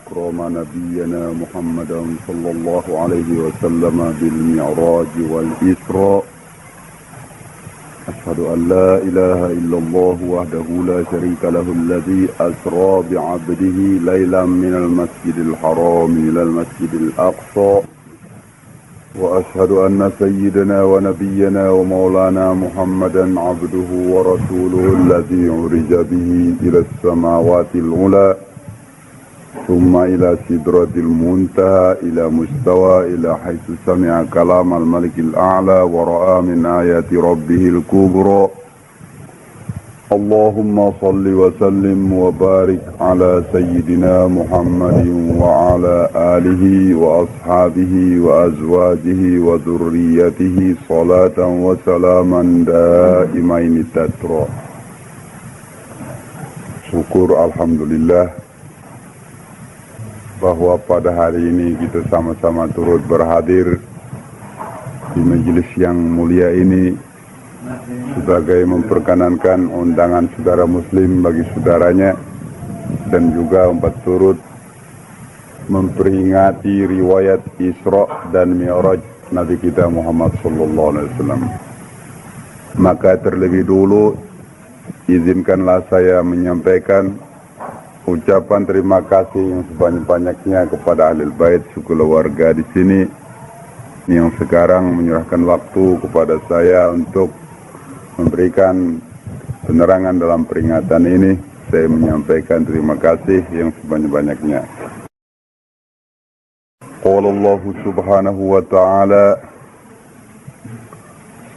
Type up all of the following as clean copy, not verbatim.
أكرم نبينا محمدا صلى الله عليه وسلم بالمعراج والإسراء. أشهد أن لا إله إلا الله وحده لا شريك له الذي أسرى بعبده ليلا من المسجد الحرام إلى المسجد الأقصى. وأشهد أن سيدنا ونبينا ومولانا محمدا عبده ورسوله الذي عرج به إلى السماوات العلى ثم إلى سدرة المنتهى إلى مستوى إلى حيث سمع كلام الملك الأعلى ورأى من آيات ربه الكبرى. اللهم صل وسلم وبارك على سيدنا محمد وعلى آله وأصحابه وأزواجه وذريته صلاة وسلاما دائمين تترى. Syukur alhamdulillah bahwa pada hari ini kita sama-sama turut berhadir di majelis yang mulia ini sebagai memperkenankan undangan saudara muslim bagi saudaranya dan juga turut memperingati riwayat Isra dan Mi'raj Nabi kita Muhammad sallallahu alaihi wasallam. Maka terlebih dulu izinkanlah saya menyampaikan ucapan terima kasih yang sebanyak-banyaknya kepada ahli bait sekeluarga di sini yang sekarang menyerahkan waktu kepada saya untuk memberikan penerangan dalam peringatan ini. Saya menyampaikan terima kasih yang sebanyak-banyaknya. Qala Allah subhanahu wa ta'ala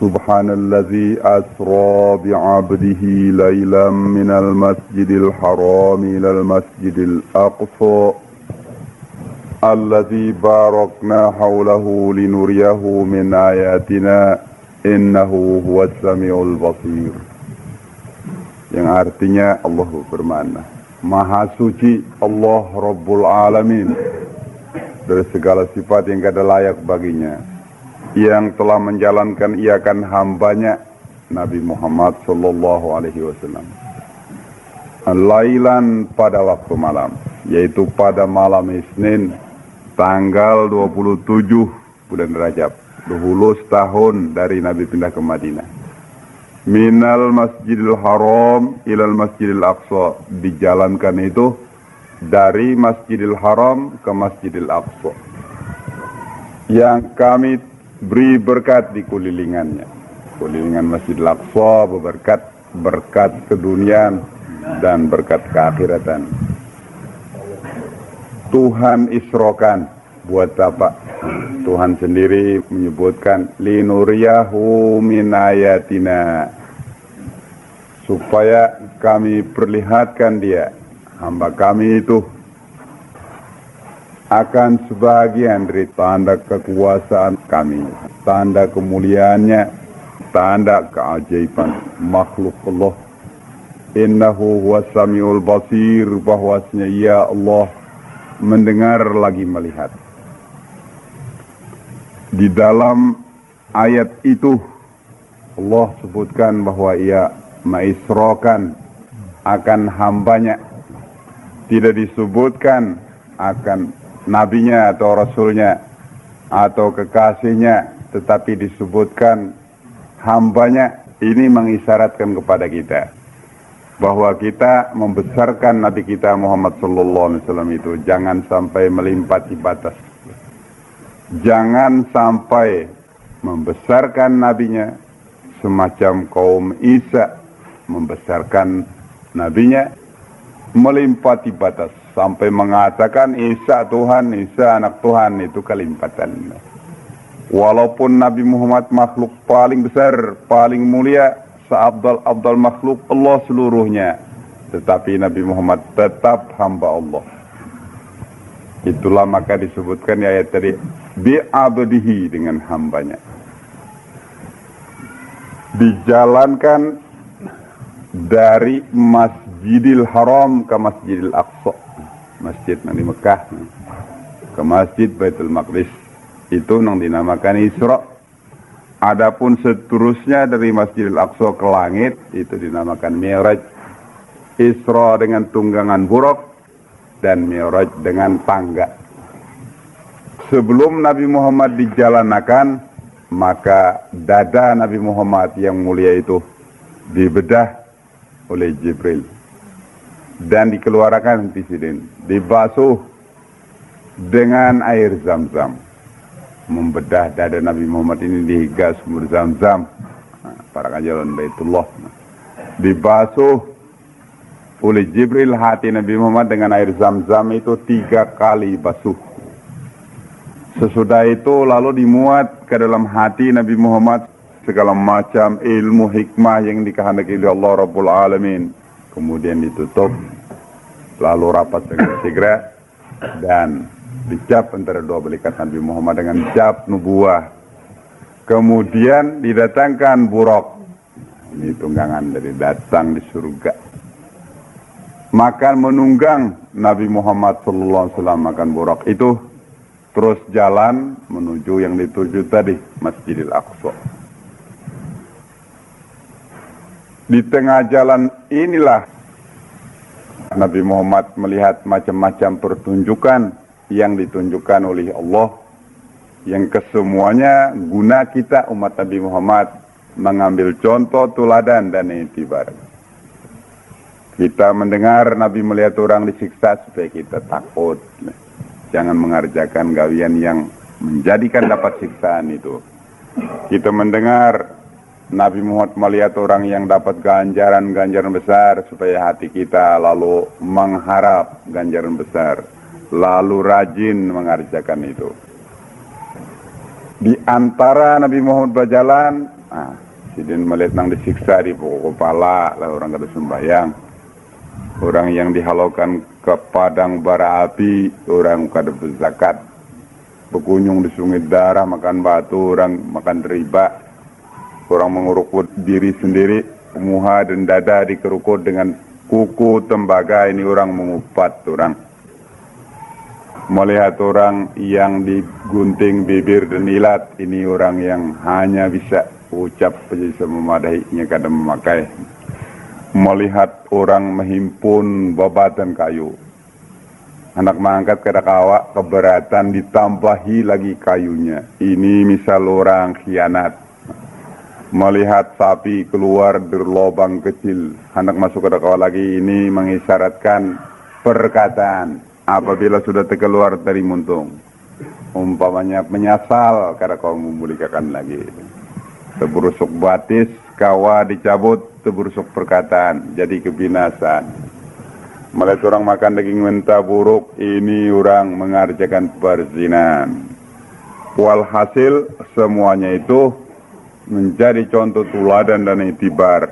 Subhanalladzi asra bi'abdihi laylan minal masjidil haram ilal masjidil aqsa alladzi barakna hawlahu linuriyahu min ayatina innahu huwas samiul basir. Yang artinya Allah berfirman, Maha suci Allah Rabbul Alamin dari segala sifat yang tidak layak baginya, yang telah menjalankan iakan hambanya Nabi Muhammad sallallahu alaihi wasallam lailan pada waktu malam, yaitu pada malam Isnin tanggal 27 bulan Rajab, 20 tahun dari Nabi pindah ke Madinah. Minal Masjidil Haram ilal Masjidil Aqsa, dijalankan itu dari Masjidil Haram ke Masjidil Aqsa yang kami beri berkat di kulilingannya. Kulilingan Masjidil Aqsa berberkat, berkat keduniaan dan berkat keakhiratan. Tuhan isrokan buat apa? Tuhan sendiri menyebutkan linuriyahu min ayatina, supaya kami perlihatkan dia, hamba kami itu, akan sebagian dari tanda kekuasaan kami, tanda kemuliaannya, tanda keajaiban makhluk Allah. Innahu huwas samiul basir, bahwasanya ya Allah mendengar lagi melihat. Di dalam ayat itu Allah sebutkan bahwa ia maisrokan akan hambanya, tidak disebutkan akan nabinya atau rasulnya atau kekasihnya, tetapi disebutkan hambanya. Ini mengisyaratkan kepada kita bahwa kita membesarkan Nabi kita Muhammad sallallahu alaihi wasallam itu jangan sampai melimpati batas. Jangan sampai membesarkan nabinya semacam kaum Isa membesarkan nabinya melimpati batas sampai mengatakan Isa Tuhan, Isa anak Tuhan. Itu kelimpatan. Walaupun Nabi Muhammad makhluk paling besar, paling mulia, seabdal makhluk Allah seluruhnya, tetapi Nabi Muhammad tetap hamba Allah. Itulah maka disebutkan di ayat tadi bi'abdihi, dengan hambanya. Dijalankan dari Masjidil Haram ke Masjidil Aqsa, masjid di Mekah, ke Masjid Baitul Maqdis. Itu yang dinamakan Isra. Adapun seterusnya dari Masjidil Aqsa ke langit itu dinamakan Mi'raj. Isra dengan tunggangan buraq, dan Mi'raj dengan tangga. Sebelum Nabi Muhammad dijalankan, maka dada Nabi Muhammad yang mulia itu dibedah oleh Jibril dan dikeluarkan Sidin, dibasuh dengan air Zam-Zam. Membedah dada Nabi Muhammad ini dihigas sumur Zam-Zam, para jalan Baitullah, dibasuh oleh Jibril hati Nabi Muhammad dengan air Zam-Zam itu 3 kali basuh. Sesudah itu lalu dimuat ke dalam hati Nabi Muhammad segala macam ilmu hikmah yang dikehendaki oleh Allah Rabbul Alamin. Kemudian ditutup, lalu rapat dengan segera, dan dicap antara dua belikat Nabi Muhammad dengan cap nubuah. Kemudian didatangkan Buraq, ini tunggangan dari datang di surga. Makan menunggang Nabi Muhammad SAW makan Buraq itu, terus jalan menuju yang dituju tadi, Masjidil Aqsa. Di tengah jalan inilah Nabi Muhammad melihat macam-macam pertunjukan yang ditunjukkan oleh Allah, yang kesemuanya guna kita umat Nabi Muhammad mengambil contoh, teladan, dan iktibar. Kita mendengar Nabi melihat orang disiksa supaya kita takut. Jangan mengerjakan gawian yang menjadikan dapat siksaan itu. Kita mendengar Nabi Muhammad melihat orang yang dapat ganjaran-ganjaran besar supaya hati kita lalu mengharap ganjaran besar, lalu rajin mengerjakan itu. Di antara Nabi Muhammad berjalan, Sidin melihat nang disiksa di pokok kepala, lah orang kada sembahyang. Orang yang dihalaukan ke padang bara api, orang kada berzakat. Berkunjung di sungai darah, makan batu, orang makan riba. Orang menguruk diri sendiri, muha dan dada dikerukut dengan kuku tembaga, ini orang mengupat orang. Melihat orang yang digunting bibir dan ilat, ini orang yang hanya bisa ucap bisa memadahinya kadang memakai. Melihat orang menghimpun babatan kayu, anak mengangkat kadakawa keberatan ditambahi lagi kayunya, ini misal orang khianat. Melihat sapi keluar dari lubang kecil, hendak masuk ke dakau lagi, ini mengisyaratkan perkataan apabila sudah terkeluar dari muntung. Umpamanya menyasal karena kau memulikakan lagi. Terburusuk batis, kawa dicabut, terburusuk perkataan, jadi kebinasaan. Melihat orang makan daging mentah buruk, ini orang mengerjakan perzinahan. Walhasil semuanya itu menjadi contoh teladan dan iktibar.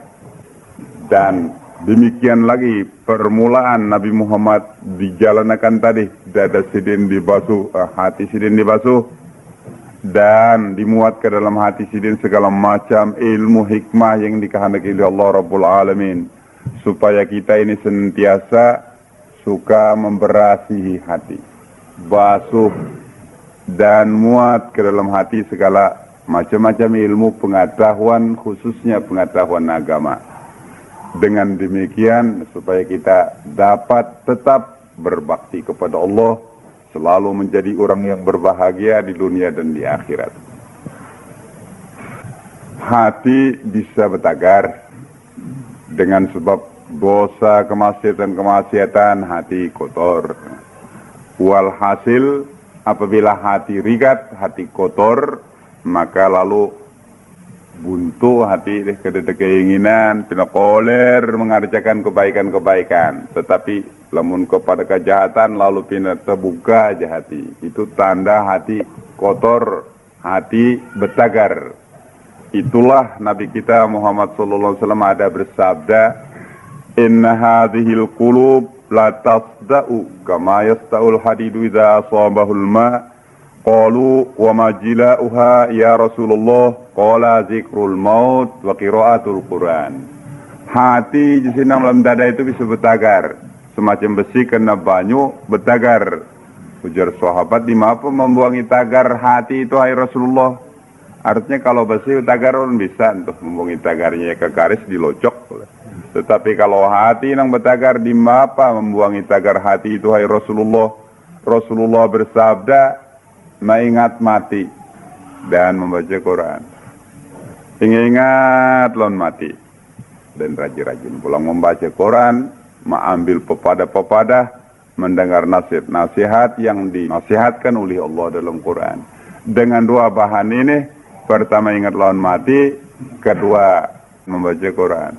Dan demikian lagi permulaan Nabi Muhammad dijalankan tadi, dada Sidin dibasuh, hati Sidin dibasuh, dan dimuat ke dalam hati Sidin segala macam ilmu hikmah yang dikehendaki oleh Allah Rabbul Alamin, supaya kita ini senantiasa suka memberasihi hati, basuh dan muat ke dalam hati segala macam-macam ilmu pengetahuan, khususnya pengetahuan agama. Dengan demikian supaya kita dapat tetap berbakti kepada Allah, selalu menjadi orang yang berbahagia di dunia dan di akhirat. Hati bisa bertagar dengan sebab dosa, kemaksiatan, hati kotor. Walhasil apabila hati rigat, hati kotor, maka lalu buntu hati kedede keinginan pinakoler mengerjakan kebaikan-kebaikan, tetapi lamun kepada kejahatan lalu pina terbuka aja hati, itu tanda hati kotor, hati bertagar. Itulah Nabi kita Muhammad SAW ada bersabda, inna hadhil qulub la tasda'u kama yasta'ul hadidu idza asabahul ma'. Qalu wa ma jila'uha ya Rasulullah, qala zikrul maut wa qiraatul Quran. Hati di sini dalam dada itu bisa bertagar, semacam besi kena banyu bertagar. Ujar sahabat, di mana membuangi tagar hati itu hai Rasulullah? Artinya kalau besi bertagar orang bisa untuk membuangi tagarnya ke garis dilocok. Tetapi kalau hati nang betagar di mapa membuangi tagar hati itu, hai Rasulullah. Rasulullah bersabda, mengingat mati dan membaca Quran. Ingat lawan mati dan rajin-rajin pulang membaca Quran, mengambil pepada-pepada, mendengar nasihat-nasihat yang dinasihatkan oleh Allah dalam Quran. Dengan dua bahan ini, pertama ingat lawan mati, kedua membaca Quran,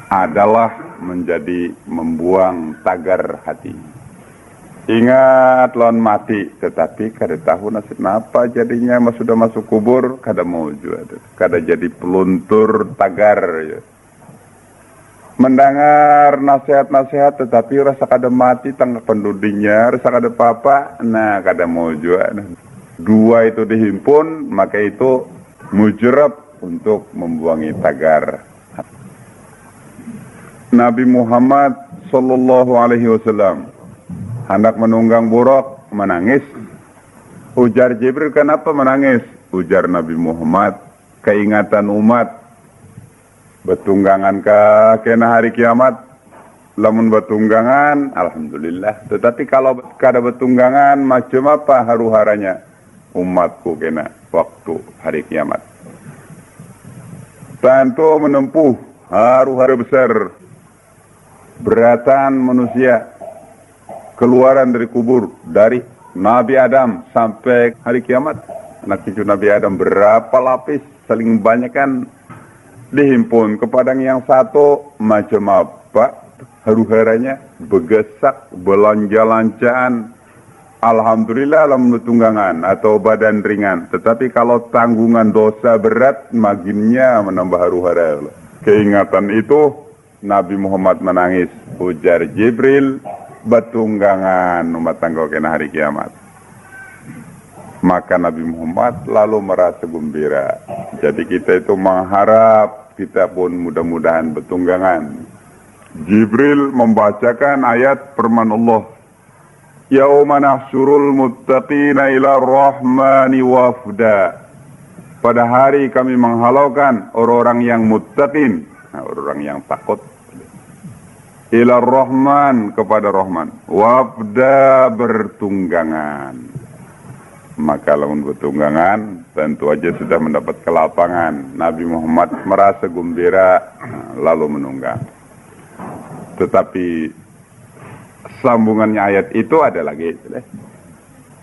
adalah menjadi membuang tagar hati. Ingat lawan mati, tetapi kada tahu nasib apa jadinya, sudah masuk kubur, kada mau juga, kada jadi peluntur tagar. Ya. Mendengar nasihat-nasihat, tetapi rasa kada mati tangga pendudinya, rasa kada apa-apa, nah kada mau juga. Dua itu dihimpun, maka itu mujarab untuk membuangi tagar. Nabi Muhammad sallallahu alaihi wasallam hendak menunggang buruk, menangis. Ujar Jibril, kenapa menangis? Ujar Nabi Muhammad, keingatan umat. Betunggangan kena hari kiamat. Lamun betunggangan, alhamdulillah. Tetapi kalau kada betunggangan, macam apa haru-haranya umatku kena waktu hari kiamat. Tentu menempuh haru-hara besar. Beratan manusia keluaran dari kubur, dari Nabi Adam sampai hari kiamat. Anak cucu Nabi Adam berapa lapis, saling banyak kan dihimpun ke padang yang satu, macam apa haru-haranya, begesak, belanja-lancaan. Alhamdulillah alam tunggangan atau badan ringan. Tetapi kalau tanggungan dosa berat, makinnya menambah haru-hara. Keingatan itu Nabi Muhammad menangis. Ujar Jibril, betunggangan umat tangga kena hari kiamat. Maka Nabi Muhammad lalu merasa gembira. Jadi kita itu mengharap kita pun mudah-mudahan betunggangan. Jibril membacakan ayat firman Allah, Yauma nahsyurul muttaqina ila rahmani wafda. Pada hari kami menghalaukan orang-orang yang muttaqin, orang yang takut, ila Rahman, kepada Rahman, wafda, bertunggangan. Maka lamun bertunggangan, tentu aja sudah mendapat kelapangan. Nabi Muhammad merasa gembira, lalu menunggang. Tetapi sambungannya ayat itu ada lagi.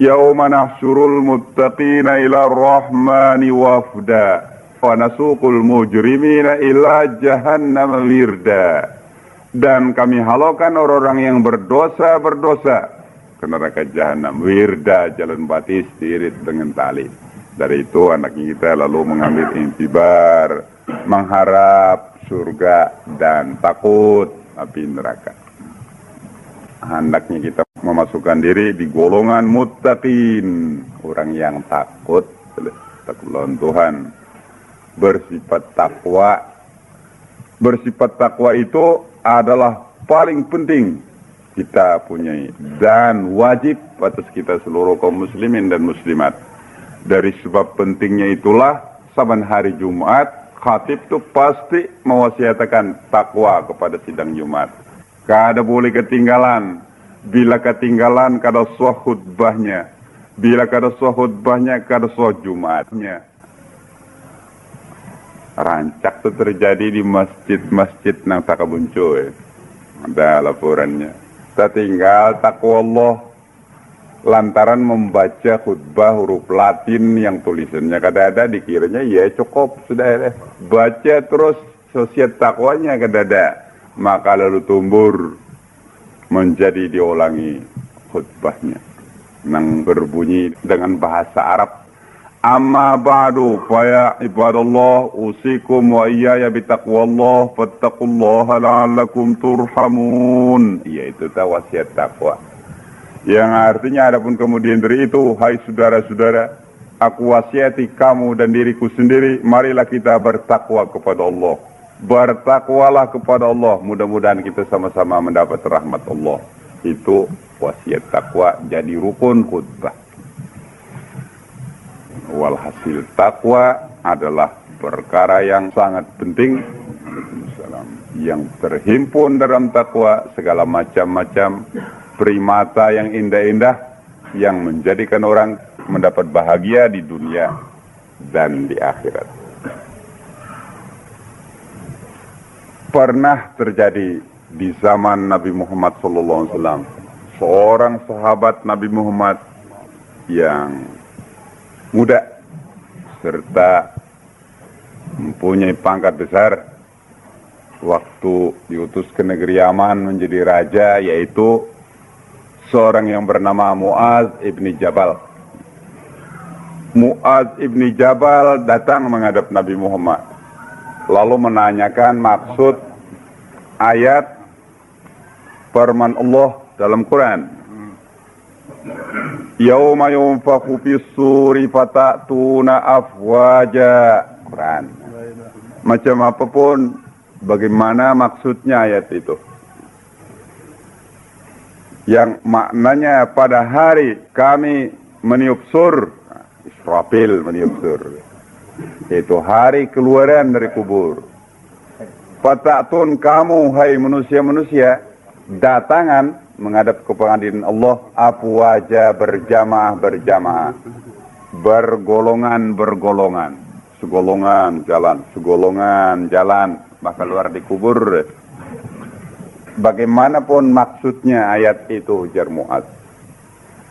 Yauma nahsyurul muttaqina ila Rahmani wafda, wa nasuqul mujrimina ila jahannam wirda. Dan kami halaukan orang-orang yang berdosa ke neraka jahanam, wirda, jalan batis, diirit dengan tali. Dari itu anak kita lalu mengambil intibar, mengharap surga dan takut api neraka. Hendaknya kita memasukkan diri di golongan muttaqin, orang yang takut lawan Tuhan, bersifat takwa. Bersifat takwa itu adalah paling penting kita punyai dan wajib atas kita seluruh kaum muslimin dan muslimat. Dari sebab pentingnya itulah saban hari Jumat khatib itu pasti mewasiatkan takwa kepada sidang Jumat. Kada boleh ketinggalan. Bila ketinggalan kada sah khutbahnya. Bila kada sah khutbahnya kada sah Jumatnya. Rancak itu terjadi di masjid-masjid nang sakabunco. Ada laporannya. Tertinggal takwa Allah lantaran membaca khutbah huruf Latin yang tulisannya kada ada, dikiranya ya cukup sudah. Baca terus sosiat takwanya kada ada. Maka lalu tumbur menjadi diulangi khutbahnya nang berbunyi dengan bahasa Arab. Amma ba'du fa ya ibadallah usikum wa iyaya bitaqwallah fattaqullaha la'allakum turhamun. Yaitu wasiat takwa. Yang artinya adapun kemudian dari itu, hai saudara-saudara, aku wasiati kamu dan diriku sendiri, marilah kita bertakwa kepada Allah. Bertakwalah kepada Allah, mudah-mudahan kita sama-sama mendapat rahmat Allah. Itu wasiat takwa jadi rukun khutbah. Walhasil takwa adalah perkara yang sangat penting. Waalaikumsalam. yang terhimpun dalam takwa, segala macam-macam primata yang indah-indah yang menjadikan orang mendapat bahagia di dunia dan di akhirat. Pernah terjadi di zaman Nabi Muhammad SAW, seorang sahabat Nabi Muhammad yang muda serta mempunyai pangkat besar waktu diutus ke negeri Yaman menjadi raja, yaitu seorang yang bernama Muaz ibni Jabal. Muaz ibni Jabal datang menghadap Nabi Muhammad, lalu menanyakan maksud ayat firman Allah dalam Quran. Yauma yunfakhu fis-suri fatatuna afwaja. Quran. Macam apapun, bagaimana maksudnya ayat itu? Yang maknanya pada hari kami meniup sur, Israfil meniup sur, yaitu hari keluaran dari kubur. Fatatun kamu, hai manusia-manusia, datangan menghadap ke pengadilan Allah, afwaja, berjamaah-berjamaah, bergolongan-bergolongan, segolongan jalan, maka keluar di kubur. Bagaimanapun maksudnya ayat itu, ujar Muaz.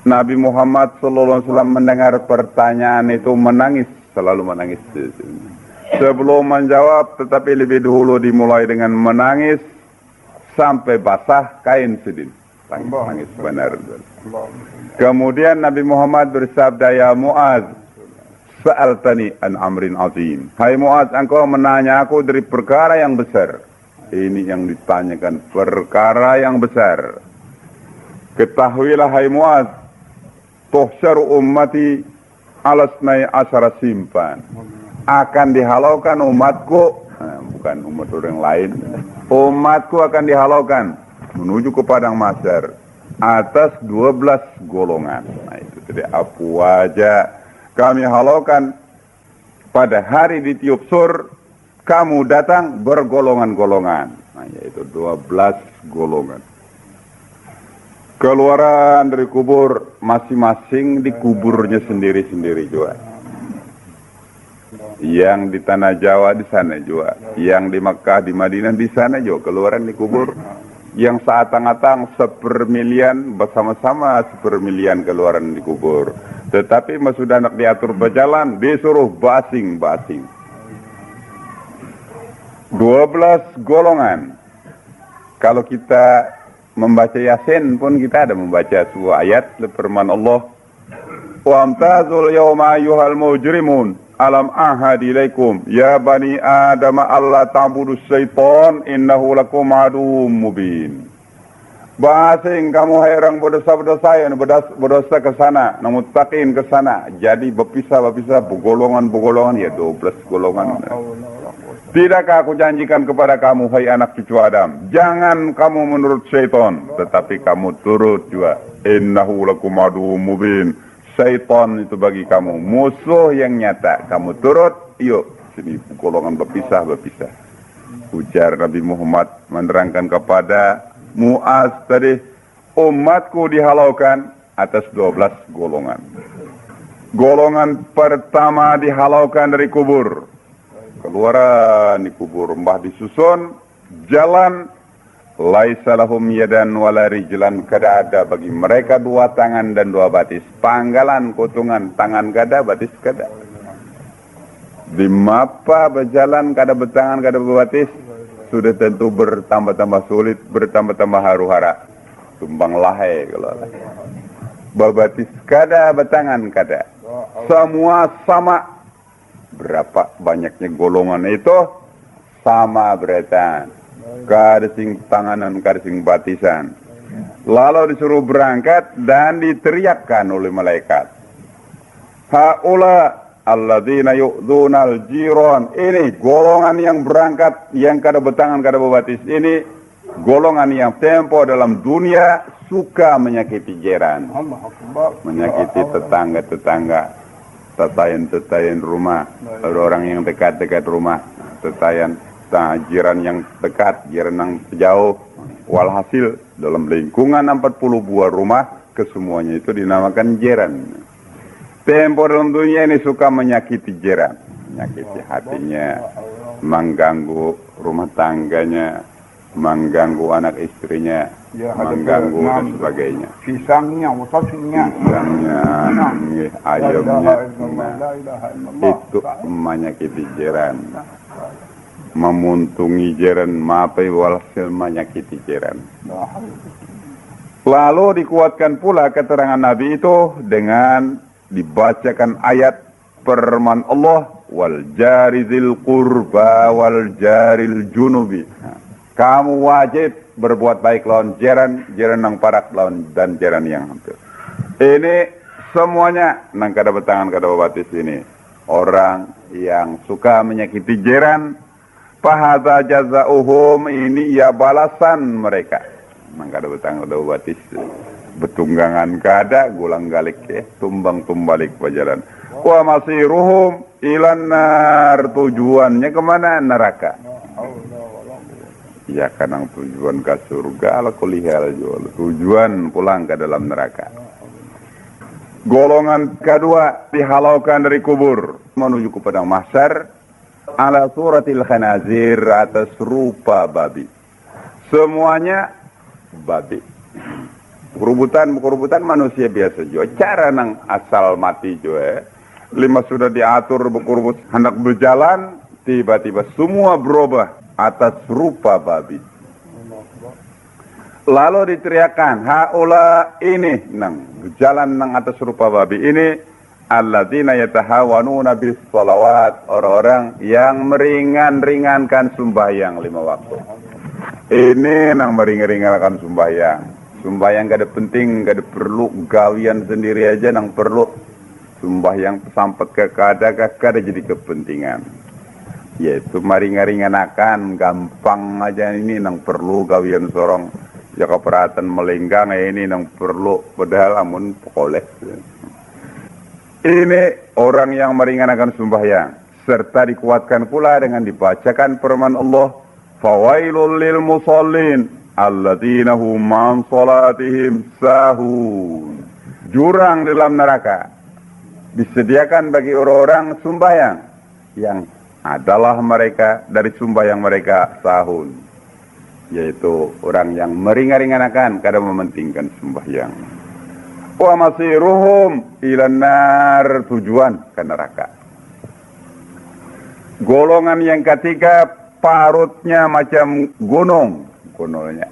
Nabi Muhammad SAW mendengar pertanyaan itu menangis, selalu menangis. Sebelum menjawab, tetapi lebih dahulu dimulai dengan menangis sampai basah kain sedin. Tangis benar. Kemudian Nabi Muhammad bersabda, ya Muaz, sa'altani an amrin azim. Hai Muaz, engkau menanya aku dari perkara yang besar. Ini yang ditanyakan, perkara yang besar. Ketahuilah hai Muaz, tuhsyaru ummati alasnai asyara simpan. Akan dihalaukan umatku, bukan umat orang lain, umatku akan dihalaukan menuju ke padang mahsyar atas 12 golongan. Nah itu tadi afwaja, kami halaukan pada hari ditiup sur, kamu datang bergolongan-golongan. Nah yaitu 12 golongan. Keluaran dari kubur masing-masing di kuburnya sendiri-sendiri juga. Yang di tanah Jawa di sana juga, yang di Mekah, di Madinah di sana juga keluaran di kubur. Yang seatang-atang 1/1,000,000 bersama-sama 1/1,000,000 keluaran di kubur. Tetapi sudah nak diatur berjalan, disuruh basing-basing. 12 golongan. Kalau kita membaca Yasin pun kita ada membaca sebuah ayat firman Allah, wa amtazul yawma ayyuhal mujrimun alam ahad ilaikum ya bani adam alla ta'budu syaitan innahu lakum aduwwum mubin. Basing kamu hai orang berdosa-berdosa yang berdosa ke sana, namun takin ke sana. Jadi berpisah-pisah, bergolongan-bergolongan, ya 12 golongan. Tidakkah aku janjikan kepada kamu, hai anak cucu Adam, jangan kamu menurut syaitan, tetapi kamu turut juga. Innahu lakum aduwwum mubin. Syaitan itu bagi kamu musuh yang nyata. Kamu turut, yuk sini golongan berpisah. Ujar Nabi Muhammad menerangkan kepada Muaz tadi, umatku dihalaukan atas 12 golongan. Golongan pertama dihalaukan dari kubur. Keluaran di kubur, mbah disusun jalan, laisa lahum yadan wala rijlan, kada ada bagi mereka 2 tangan dan 2 batis. Panggalan kutungan, tangan kada, batis kada. Di mapa berjalan kada bertangan kada berbatis, sudah tentu bertambah-tambah sulit, bertambah-tambah haru-hara. Tumbang lahai kalau berbatis kada, bertangan kada. Semua sama. Berapa banyaknya golongan itu sama beretan. Kada sing tanganan, kada sing batisan. Lalu disuruh berangkat dan diteriakkan oleh malaikat. Haula alladzina yu'dzunal jiran. Ini golongan yang berangkat, yang kada bertangan, kada berbatis. Ini golongan yang tempo dalam dunia suka menyakiti jiran. Menyakiti tetangga. Tetayan rumah, ada orang yang dekat-dekat rumah, tetayan jiran yang dekat, jiran yang jauh. Walhasil dalam lingkungan 40 buah rumah, kesemuanya itu dinamakan jiran. Tempo dalam dunia ini suka menyakiti jiran, menyakiti hatinya, mengganggu rumah tangganya, mengganggu anak istrinya, mengganggu dan sebagainya. Pisangnya, ayamnya, itu menyakiti jiran, memuntungi jiran, mapai walhasil menyakiti jiran. Lalu dikuatkan pula keterangan Nabi itu dengan dibacakan ayat firman Allah, wal jarizil qurba wal jaril junubi. Kamu wajib berbuat baik lawan jiran yang parak lawan dan jiran yang hampir. Ini semuanya nang kada betangan kada batis ini. Orang yang suka menyakiti jiran, fahadza jazaohum, ini ya balasan mereka. Nang kada betangan kada batis. Betunggangan kada gulang galik tumbang tumbalik pajaran. Wa masiruhum ilan nar, tujuannya kemana? Neraka. Ya kanang tujuan ke surga ala kulihal jual. Tujuan pulang ke dalam neraka. Golongan kedua dihalaukan dari kubur menuju ke padang mahsyar ala suratil khanazir, atas rupa babi. Semuanya babi. Kerubutan manusia biasa juga. Cara nang asal mati juga. Lima sudah diatur berkurubut hendak berjalan, tiba-tiba semua berubah atas rupa babi. Lalu diteriakan, haula ini nang berjalan nang atas rupa babi ini, alladzina yatahawanuna bis shalawat, orang-orang yang meringankan sembahyang 5 waktu. Ini nang meringankan sembahyang. Sembahyang gak ada penting, gak ada perlu, gawian sendiri aja nang perlu. Sembahyang sampai ke kada jadi kepentingan. Yaitu maringan-ringanakan, gampang aja ini nang perlu gawian sorong. Ya keperhatian melenggang ini nang perlu, padahal amun pokoleh. Ini orang yang meringankan sembahyang, serta dikuatkan pula dengan dibacakan firman Allah, fawailul lil musallin alladzina hum an salatihim sahun. Jurang dalam neraka disediakan bagi orang-orang sembahyang yang adalah mereka dari sembahyang mereka sahun, yaitu orang yang meringan-ringankan kada mementingkan sembahyang. Wa masiruhum ilan nar, tujuan ke neraka. Golongan yang ketiga parutnya macam gunungnya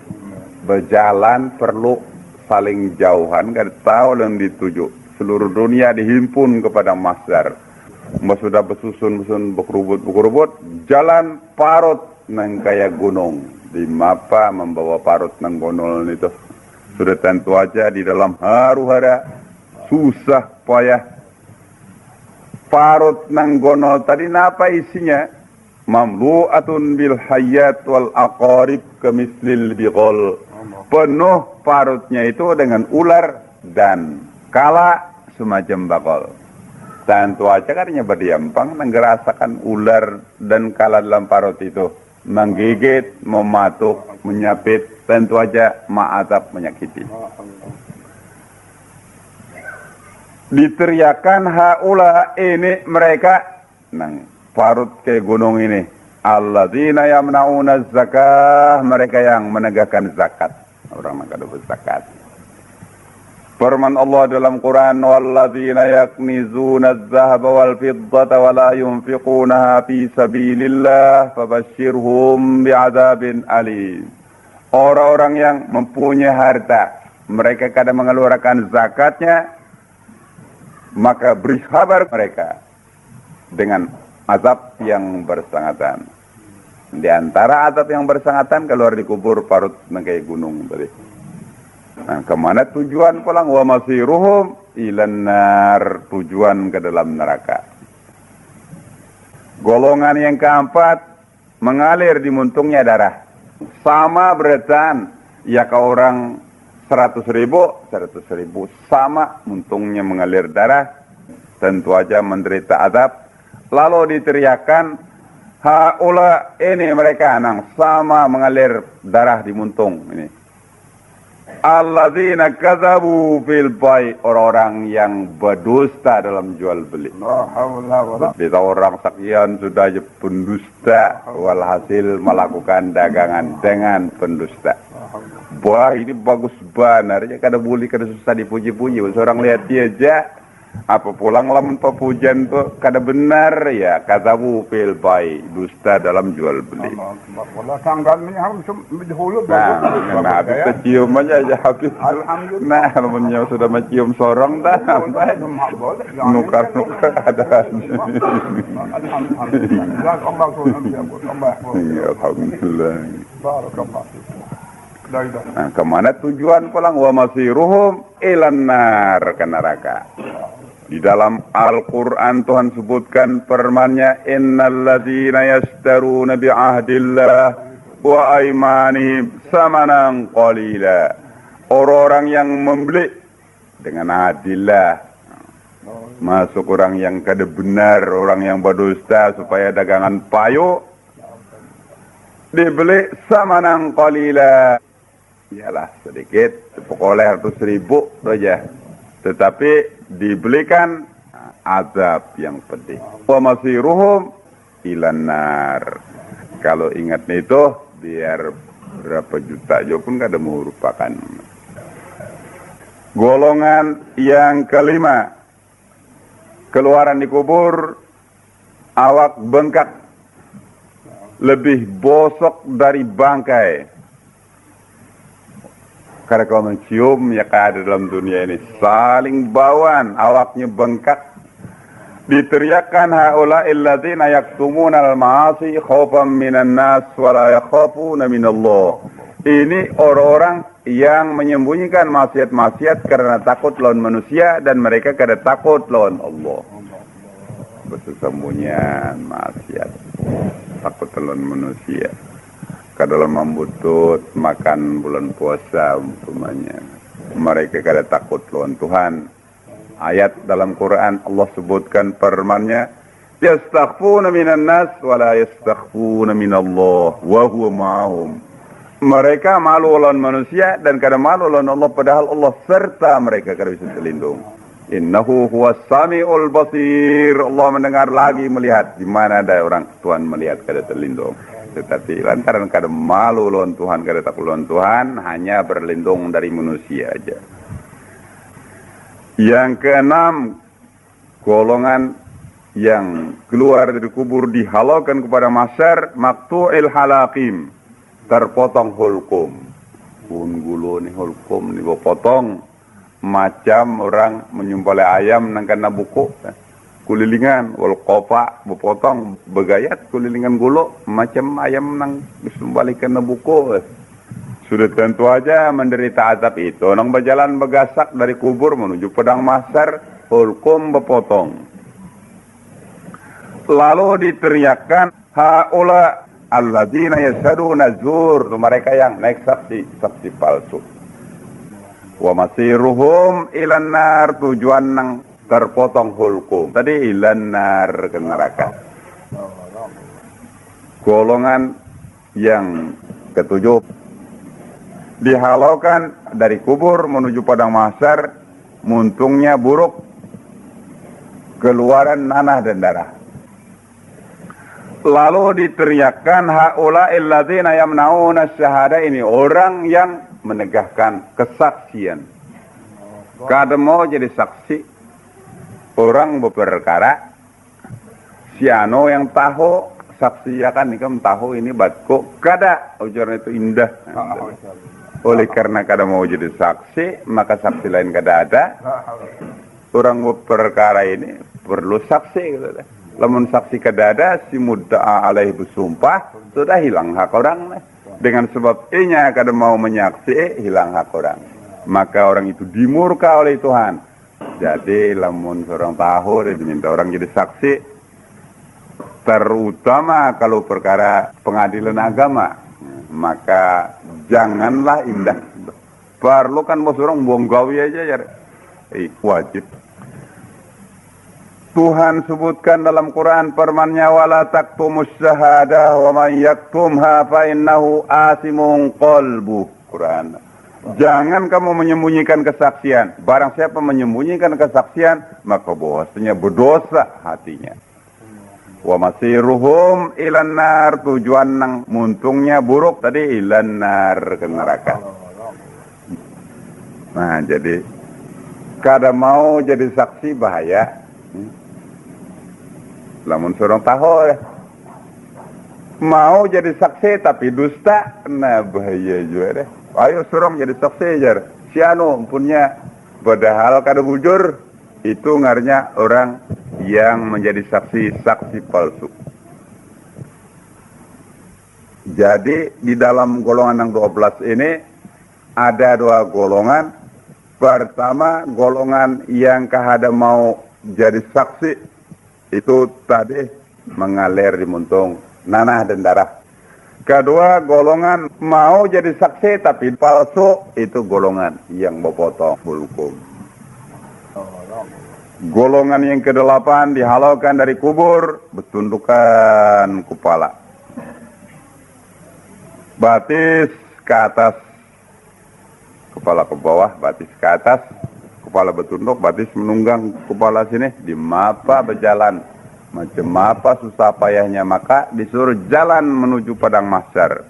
berjalan perlu saling jauhan, kada tahu yang dituju. Seluruh dunia dihimpun kepada mahsyar. Sudah bersusun berkerubut, jalan parut nang kaya gunung. Di mapa membawa parut nang gonol itu. Sudah tentu aja di dalam haru-hara, susah payah. Parut nang gonol tadi napa isinya? Mamlu'atun bil hayat wal aqarib kemislil biqol. Penuh parutnya itu dengan ular dan kala semacam bakol. Tentu aja karena berdiampang menggerasakan ular dan kala dalam parut itu. Menggigit, mematuk, menyapit, tentu aja ma'adab menyakiti. Diteriakan haula, ini mereka nang parut ke gunung ini. Alladzina yamna'una zakah, mereka yang menegakkan zakat. Orang yang kada berzakat. Firman Allah dalam Quran, walladzina yaknizuna adh-dhahaba wal fiddata wa la yunfiqunaha fi sabilillah fabashshirhum bi'adzabin alim. Orang-orang yang mempunyai harta, mereka kadang mengeluarkan zakatnya, maka beri kabar mereka dengan azab yang bersangatan. Di antara azab yang bersangatan keluar di kubur parut kayak gunung tadi. Nah, kemana tujuan pulang? Wa masiruhum ilan nar, tujuan ke dalam neraka. Golongan yang keempat mengalir di muntungnya darah. Sama beretan, ya ke orang 100.000 sama muntungnya mengalir darah. Tentu aja menderita azab. Lalu diteriakan, Haula ini mereka nang sama mengalir darah di muntung ini. Alladzina kadzabu fil bai, orang-orang yang berdusta dalam jual beli. Kita orang sekian sudah pendusta, walhasil melakukan dagangan dengan pendusta. Wah, ini bagus banget. Kada boleh, kada susah dipuji-puji. Seorang lihat dia aja. Apa pulang lamun pepujian tuh kada benar ya, kadzabu fil bai, dusta dalam jual beli. Nah, habis tercium aja habis. Nah, lamunnya sudah mencium sorong dah sampai nukar-nukar ada. Alhamdulillah. Nah, kemana tujuan pulang? Wa masiruhum ilan nar, ke neraka. Di dalam Al-Quran Tuhan sebutkan firman-Nya, innalladzina yashtaruna bi'ahdillah wa aymanihim samanan qalila. Orang-orang yang membeli dengan adillah, masuk orang yang kada benar, orang yang berdusta supaya dagangan payu dibeli samanan qalila. Iyalah sedikit, pokoknya 100.000 saja. Tetapi dibelikan azab yang pedih. Wa masiruhum ilan nar. Kalau ingat itu, biar berapa juta aja pun kada merupakan. Golongan yang kelima, keluaran di kubur, awak bengkak, lebih bosok dari bangkai. Karena kalau mencium ya ada dalam dunia ini saling bauan, awaknya bengkak. Diteriakkan haula illadzina yaktumuna al-ma'asi khaufan minan nas wa la yakhafuna minallah. Ini orang-orang yang menyembunyikan maksiat-maksiat karena takut lawan manusia dan mereka kada takut lawan Allah. Bersembunyian maksiat, takut lawan manusia. Kadalah membutut makan bulan puasa umpamanya. Mereka kada takut lawan Tuhan. Ayat dalam Quran Allah sebutkan firman-Nya, yastakhfuna minan nas wa la yastakhfuna minallah wa huwa ma'ahum. Mereka malu lawan manusia dan kada malu lawan Allah, padahal Allah serta mereka, kada bisa terlindung. Innahu huwas samiul basir. Allah mendengar lagi melihat. Di mana ada orang Tuhan melihat kada terlindung. Tetapi lantaran kada malu lawan Tuhan, kada takut lawan Tuhan, hanya berlindung dari manusia aja. Yang keenam, golongan yang keluar dari kubur dihalaukan kepada masyar, maktu'il halaqim, terpotong hulkum. Gulu nih hulkum nih potong, macam orang menyembelih ayam nang kana buku. Kulilingan, wal kopa, bepotong, begayat, kulilingan gulu, macam ayam nang disembalikan na buko. Sudah tentu aja menderita azab itu. Nang berjalan begasak dari kubur menuju padang mahsyar, hulkum bepotong. Lalu diteriakkan, haula alladzina yashaduna zur, mereka yang naik saksi palsu. Wa masiruhum ilan nar, tujuan nang terpotong hulkum. Tadi ilan nar, ke neraka. Golongan yang ketujuh, dihalaukan dari kubur menuju padang mahsyar, muntungnya buruk, keluaran nanah dan darah. Lalu diteriakkan, haula illadzina yamnauna syahada, ini orang yang menegakkan kesaksian. Kada mau jadi saksi orang berperkara, si ano yang tahu saksi akan nikam tahu ini batko, kada ujarnya itu indah. Oleh karena kada mau jadi saksi, maka saksi lain kada ada. Orang berperkara ini perlu saksi gitu. Lamun saksi kada ada, si mudda'a alaih bersumpah, sudah hilang hak orang. Dengan sebab inya kada mau menyaksi, hilang hak orang. Maka orang itu dimurka oleh Tuhan. Jadi lamun seorang tahu dia diminta orang jadi saksi, terutama kalau perkara pengadilan agama, maka janganlah indah. Perlu kan bos orang buang gawi aja ya, wajib. Tuhan sebutkan dalam Quran firman-Nya, wala taktumus syahadah wa man yaktumha fa innahu asimun qalbuh. Quran. Jangan kamu menyembunyikan kesaksian. Barang siapa menyembunyikan kesaksian, maka bahwasanya berdosa hatinya. Wa masiruhum ilan nar, tujuan nang muntungnya buruk tadi ilan nar, ke neraka. Nah, jadi kada mau jadi saksi bahaya. Lamun sorong tahu ya. Mau jadi saksi tapi dusta, nah bahaya juga deh. Ayo sorong jadi saksi jar. Si anu punya padahal kada bujur, itu ngarnya orang yang menjadi saksi palsu. Jadi di dalam golongan yang 12 ini ada dua golongan. Pertama, golongan yang kahada mau jadi saksi, itu tadi mengalir di muntung nanah dan darah. Kedua, golongan mau jadi saksi tapi palsu, itu golongan yang berpotong hukum. Golongan yang ke-8 dihalaukan dari kubur, bertundukan kepala. Batis ke atas, kepala ke bawah, batis ke atas, kepala bertunduk, batis menunggang kepala sini, di mapa berjalan. Macam apa susah payahnya, maka disuruh jalan menuju padang mahsyar.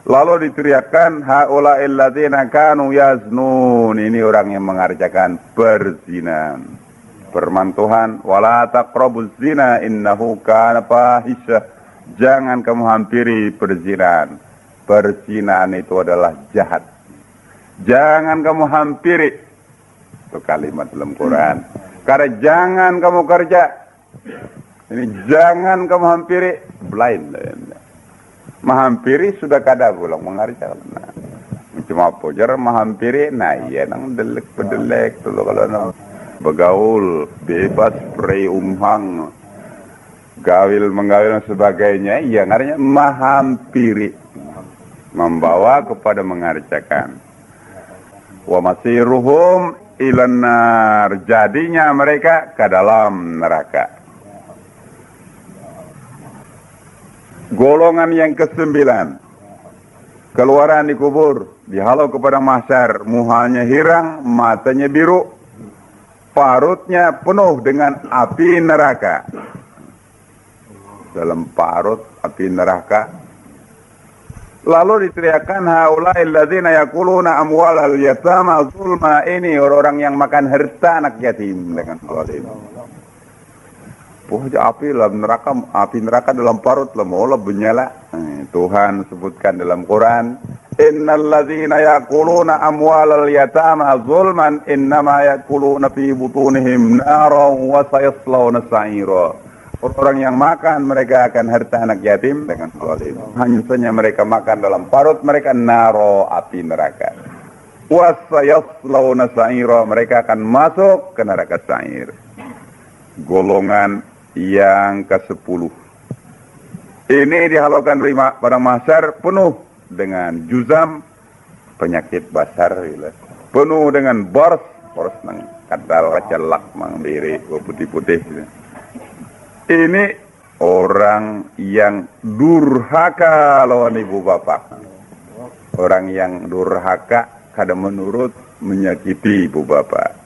Lalu diteriakkan, haula'il ladzina kanu yaznun. Ini orang yang mengerjakan perzinahan. Firman Tuhan, wala taqrabuz zina innahu kana fahisyah. Jangan kamu hampiri perzinahan. Perzinahan itu adalah jahat. Jangan kamu hampiri. Itu kalimat dalam Quran. Karena jangan kamu kerja. Ini jangan kamu hampiri. Blind. Mahampiri sudah kada pulang mengerjakan. Nah, cuma pojar mahampiri. Nah iya nang pedelek tuh kalau nang begaul bebas prei umhang gawil menggawil dan sebagainya. Iya ngaranya mahampiri. Membawa kepada mengerjakan. Wa masiruhum ilan nar, jadinya mereka ke dalam neraka. Golongan yang ke-9, keluaran di kubur, dihalau kepada mahsyar, muhanya hirang, matanya biru, parutnya penuh dengan api neraka. Dalam parut api neraka. Lalu diteriakkan, haula'il ladzina yakuluna amwalal yatama zulma. Ini orang-orang yang makan harta anak yatim dengan zalim. Api dalam neraka, api neraka dalam parut lemula menyala. Tuhan sebutkan dalam Quran, innal ladzina yakuluna amwalal yatama zulman innama yakuluna fi butunihim naran wa sayaslawna sa'ira. Orang yang makan mereka akan harta anak yatim dengan zalim. Hanya saja mereka makan dalam parut mereka naro api neraka. Wa sayaslawna sa'ira, mereka akan masuk ke neraka sa'ir. Golongan yang ke-10. Ini dihalaukan pada mahsyar penuh dengan juzam, penyakit basar, penuh dengan bors nang kadal celak mang diri putih-putih. Ini orang yang durhaka lawan ibu bapak. Orang yang durhaka kada menurut, menyakiti ibu bapak.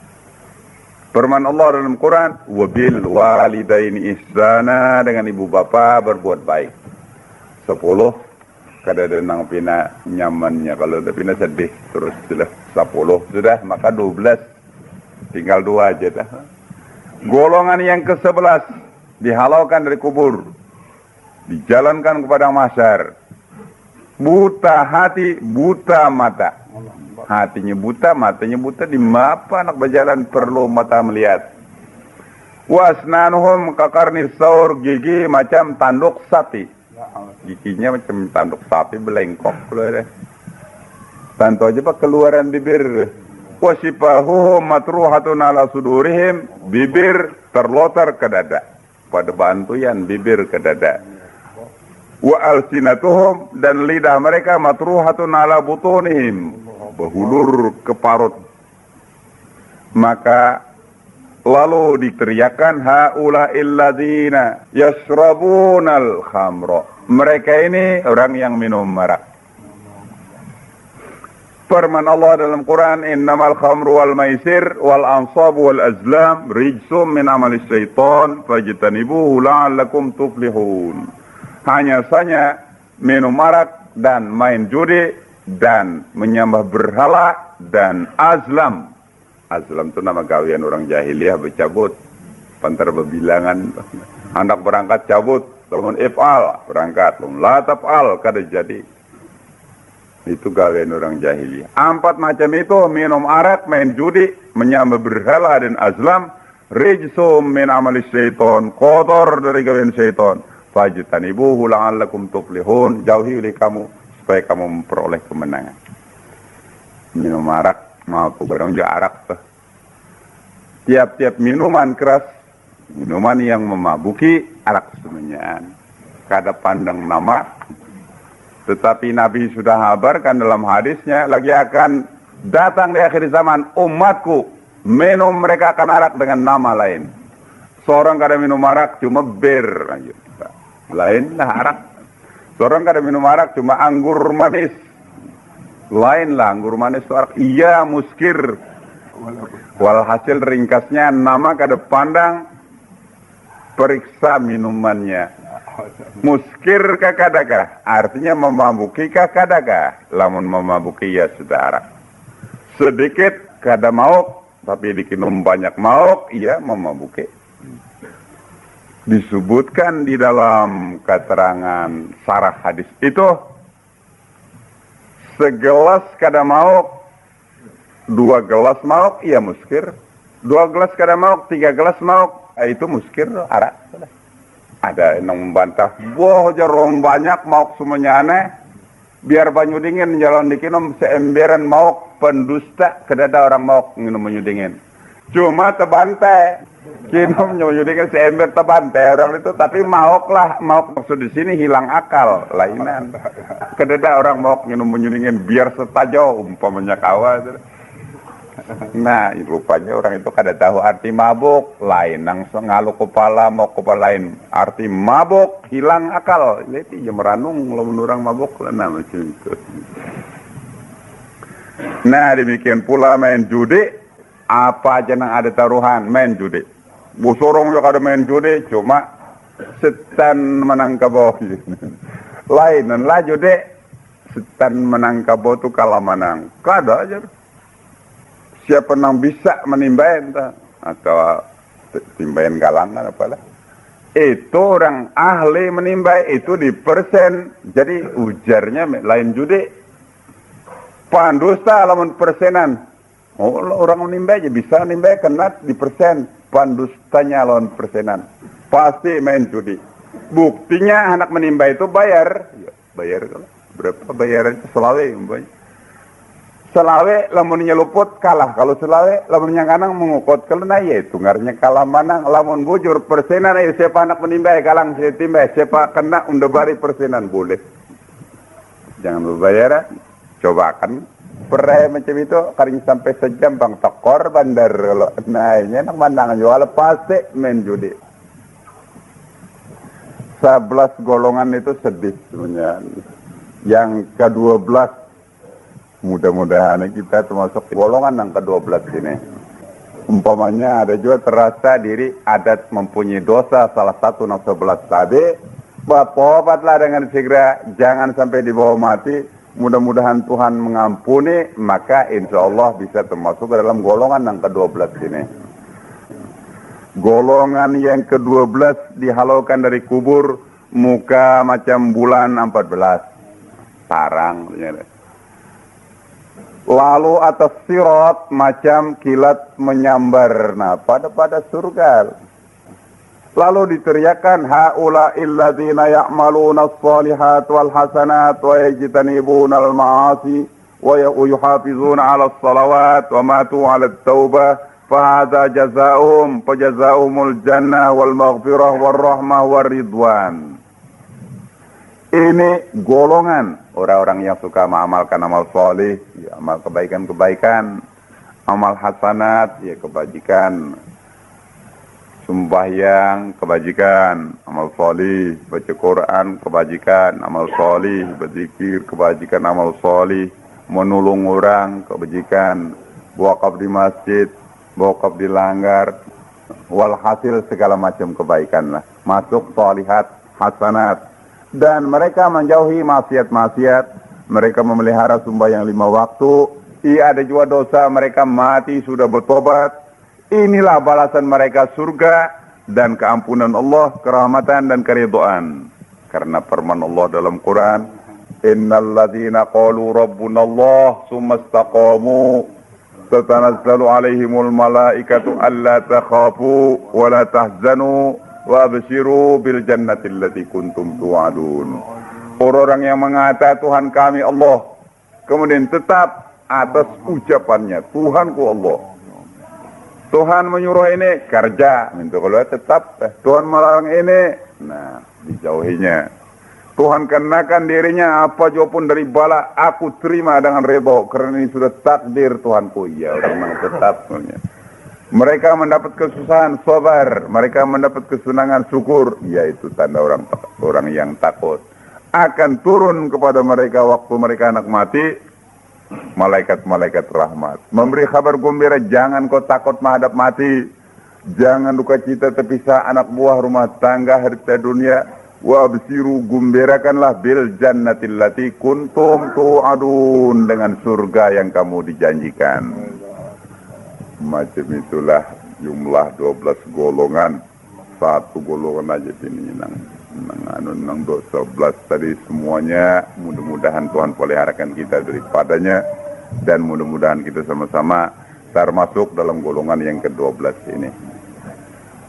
Firman Allah dalam Quran, wabil walidaini ihsana, dengan ibu bapa berbuat baik. 10, kada ada nang pina nyamannya, kalau ada pina sedih terus sudah 10 sudah, maka 12 tinggal 2 aja dah. Golongan yang ke-11 dihalaukan dari kubur, dijalankan kepada mahsyar. Buta hati, buta mata. Hatinya buta, matanya buta, di mapa anak berjalan perlu mata melihat. Wasnanuhum kakarnis saur, gigi macam tanduk sapi. Giginya macam tanduk sapi belengkok. Tanto aja pak keluaran bibir. Wasipahuhum matruhatun ala sudurihim, bibir terlotar ke dada. Pada bantuan bibir ke dada. Wa alsinatuhum, dan lidah mereka matruhatun ala butunihim, berhulur ke parut. Maka Lalu diteriakkan haula'il ladzina yashrabunal khamra. Mereka ini orang yang minum marak. Firman Allah dalam Quran, innamal khamru wal maisir wal ansabu wal azlam rijsum min amalis syaitan fajtanibuhu la'allakum tuflihun. Hanya saja minum marak dan main judi dan menyembah berhala dan azlam. Azlam itu nama gawean orang jahiliyah bercabut. Pantar berbilangan. Anak berangkat cabut. Lamun if'al berangkat. Lamun la taf'al kada jadi. Itu gawean orang jahiliyah. 4 macam itu, minum arak, main judi, menyembah berhala dan azlam. Rijsum min amalis syaitan. Kotor dari gawean syaitan. Fajtanibuhu la'allakum tuflihun. Jauhi oleh kamu supaya kamu memperoleh kemenangan. Minum arak. Mampu barang juga arak tuh. Tiap-tiap minuman keras, minuman yang memabuki, arak semuanya. Kada pandang nama. Tetapi Nabi sudah habarkan dalam hadisnya, lagi akan datang di akhir zaman umatku, minum mereka akan arak dengan nama lain. Seorang kada minum arak cuma bir, lainlah arak. Seorang kada minum arak cuma anggur manis. Lainlah anggur manis itu arak. Iya muskir. Walhasil ringkasnya nama kada pandang, periksa minumannya. Muskir kah kadakah? Artinya memabuki kah kadakah? Lamun memabuki ya sudah arak. Sedikit kada mauk, tapi dikinum banyak mauk, iya memabuki. Disebutkan di dalam keterangan sarah hadis itu, segelas kada mauk, 2 gelas mauk, iya muskir. 2 gelas kada mauk, 3 gelas mauk, itu muskir arak. Ada yang membantah, boh jarum banyak mauk semuanya aneh. Biar banyu dingin jalan dikinum seemberan mauk, pendusta kedada orang mauk minum banyu dingin. Cuma tebantai, kinum banyu dingin seember tebantai orang itu, tapi mauk lah, mauk maksud di sini hilang akal, lainan. Kedada orang mauk minum banyu dingin biar setajau umpamanya kawa. Nah, rupanya orang itu kada tahu arti mabuk, lain langsung ngalu kepala mau kepala lain. Arti mabuk hilang akal. Itu ya meranung lamun orang mabuk lah macam itu. Nah, demikian pula main judi, apa aja yang ada taruhan main judi. Busorong juga ada main judi, cuma setan menang kabo. Lain dan lah judi, setan menang kabo tu kalah menang. Kada aja. Siapa yang bisa menimbain atau timbain galangan apalah, itu orang ahli menimbai, itu di persen. Jadi ujarnya lain judi, pandusta lamun persenan. Oh, orang menimbai aja bisa menimbai kena di persen, pandustanya lawan persenan, pasti main judi. Buktinya anak menimbai itu bayar, ya, bayar berapa bayarannya selawe umpamanya. Selawe lamunnya luput kalah, kalau selawe lamunnya kanang mengukut kelena ya itu ngarnya kalah manang. Lamun bujur persenan ayo siapa anak menimbai kalang saya timbai, siapa kena undabari persenan boleh. Jangan berbayar, cobakan perai macam itu karing sampai sejam bang tekor bandar kalau naiknya nak manang jual pasti main judi. 11 golongan itu sedih sebenarnya. Yang ke-12 mudah-mudahan kita termasuk golongan yang ke-12 ini. Umpamanya ada juga terasa diri adat mempunyai dosa salah satu yang 11 tadi, bertobatlah dengan segera, jangan sampai dibawa mati. Mudah-mudahan Tuhan mengampuni, maka insya Allah bisa termasuk ke dalam golongan yang ke-12 ini. Golongan yang ke-12 dihalaukan dari kubur, muka macam bulan 14, tarang. Lalu atas sirat macam kilat menyambar. Nah, pada surga. Lalu diteriakan haula illadzina ya'maluna as-salihat wal hasanat wa yajtanibuna al-ma'asi wa yuhafizuna 'ala as-salawat wa matu 'ala at-taubah fa hadza jazaohum fa jazaohumul jannah wal maghfirah war rahmah war ridwan. Ini golongan orang-orang yang suka mengamalkan amal soleh, ya, amal kebaikan-kebaikan, amal hasanat, ya kebajikan. sembahyang kebajikan, amal solih, baca Quran kebajikan, amal solih, berzikir kebajikan, amal solih, menolong orang kebajikan, wakaf di masjid, wakaf di langgar, walhasil segala macam kebaikan lah. Masuk solihat, hasanat. Dan mereka menjauhi maksiat-maksiat, mereka memelihara sembahyang 5 waktu, ada juga dosa, mereka mati sudah bertobat. Inilah balasan mereka surga dan keampunan Allah, kerahmatan dan keridhaan. Karena firman Allah dalam Quran, innal ladzina qalu rabbunallah tsumma istaqamu tatanazzalu alaihimul malaikatu alla takhafu wa la tahzanu wa abshiru bil jannati allati kuntum tu'adun. Orang-orang yang mengatakan Tuhan kami Allah, kemudian tetap atas ucapannya Tuhanku Allah. Tuhan menyuruh ini kerja, minta kalau tetap. Tuhan melarang ini, nah dijauhinya. Tuhan kenakan dirinya apa jua pun dari bala, aku terima dengan redha karena ini sudah takdir Tuhanku. Ya orang yang tetap. Mereka mendapat kesusahan, sabar. Mereka mendapat kesenangan, syukur. Yaitu tanda orang yang takut. Akan turun kepada mereka waktu mereka anak mati. Malaikat-malaikat rahmat memberi kabar gembira, jangan kau takut menghadap mati, jangan duka cita terpisah anak buah rumah tangga harta dunia. Wa absiru, gembirakanlah bil jannatil lati kuntum tu'adun, dengan surga yang kamu dijanjikan. Macam itulah jumlah 12 golongan. Satu golongan aja sini nang 11 tadi semuanya. Mudah-mudahan Tuhan peliharakan kita daripadanya, dan mudah-mudahan kita sama-sama termasuk dalam golongan yang ke-12 ini.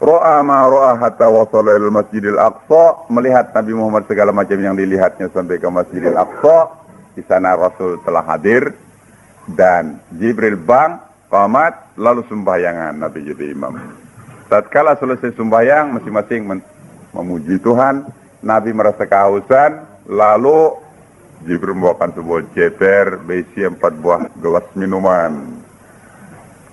Ra'a ma ra'a hatta wasala ilal Masjidil Aqsa, melihat Nabi Muhammad segala macam yang dilihatnya sampai ke Masjidil Aqsa. Di sana Rasul telah hadir dan Jibril qamat, lalu sembahyangan Nabi jadi imam. Tatkala selesai sembahyang, masing-masing memuji Tuhan. Nabi merasa kehausan, lalu Jibril membawakan sebuah ceper berisi 4 buah gelas minuman.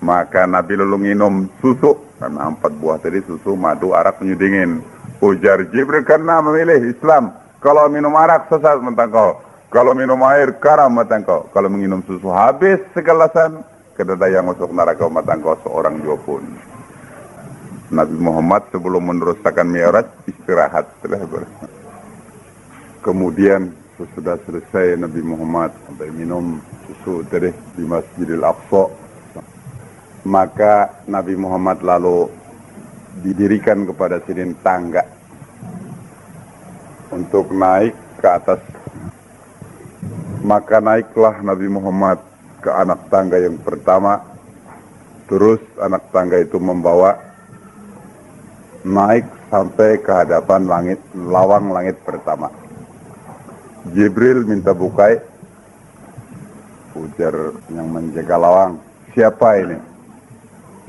Maka Nabi lalu minum susu, karena 4 buah tadi susu, madu, arak, penyedingin. Ujar Jibril, karena memilih Islam. Kalau minum arak sesat mentang kau, kalau minum air karam mentang kau, kalau minum susu habis segelasan, kedada yang masuk neraka mentang kau seorang juga pun. Nabi Muhammad sebelum meneruskan Mi'raj istirahat. Kemudian sesudah selesai Nabi Muhammad sampai minum susu tadi di Masjidil Aqsa, maka Nabi Muhammad lalu didirikan kepada sini tangga untuk naik ke atas. Maka naiklah Nabi Muhammad ke anak tangga yang pertama. Terus anak tangga itu membawa naik sampai ke hadapan langit, lawang langit pertama. Jibril minta bukai. Ujar yang menjaga lawang, siapa ini?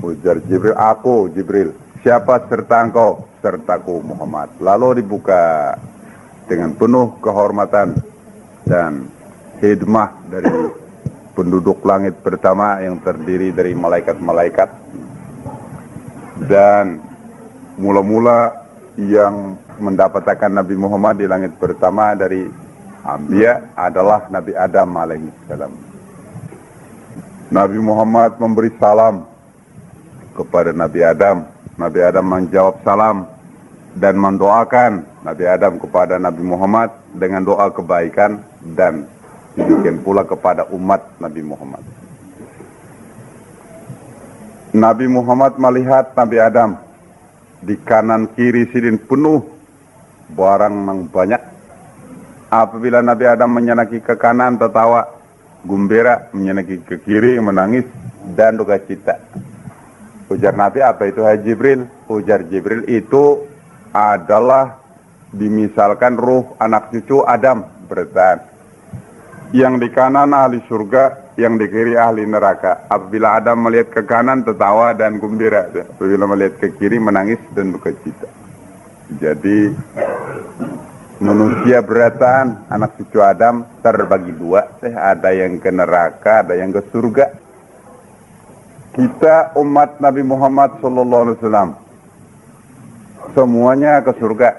Ujar Jibril, aku Jibril. Siapa serta engkau? Sertaku Muhammad. Lalu dibuka dengan penuh kehormatan dan khidmah dari penduduk langit pertama yang terdiri dari malaikat-malaikat. Dan mula-mula yang mendapatkan Nabi Muhammad di langit pertama dari Anbiya adalah Nabi Adam alaihissalam. Nabi Muhammad memberi salam kepada Nabi Adam. Nabi Adam menjawab salam dan mendoakan Nabi Adam kepada Nabi Muhammad dengan doa kebaikan, dan demikian pula kepada umat Nabi Muhammad. Nabi Muhammad melihat Nabi Adam di kanan kiri sidin penuh barang yang banyak. Apabila Nabi Adam menyenaki ke kanan tertawa gembira, menyenaki ke kiri menangis dan duka cita. Ujar Nabi, apa itu hai Jibril? Ujar Jibril, itu adalah dimisalkan ruh anak cucu Adam bertahan. Yang di kanan ahli surga, yang di kiri ahli neraka. Apabila Adam melihat ke kanan tertawa dan gembira, apabila melihat ke kiri menangis dan duka cita. Jadi manusia beratan anak cucu Adam terbagi dua, ada yang ke neraka, ada yang ke surga. Kita umat Nabi Muhammad SAW semuanya ke surga.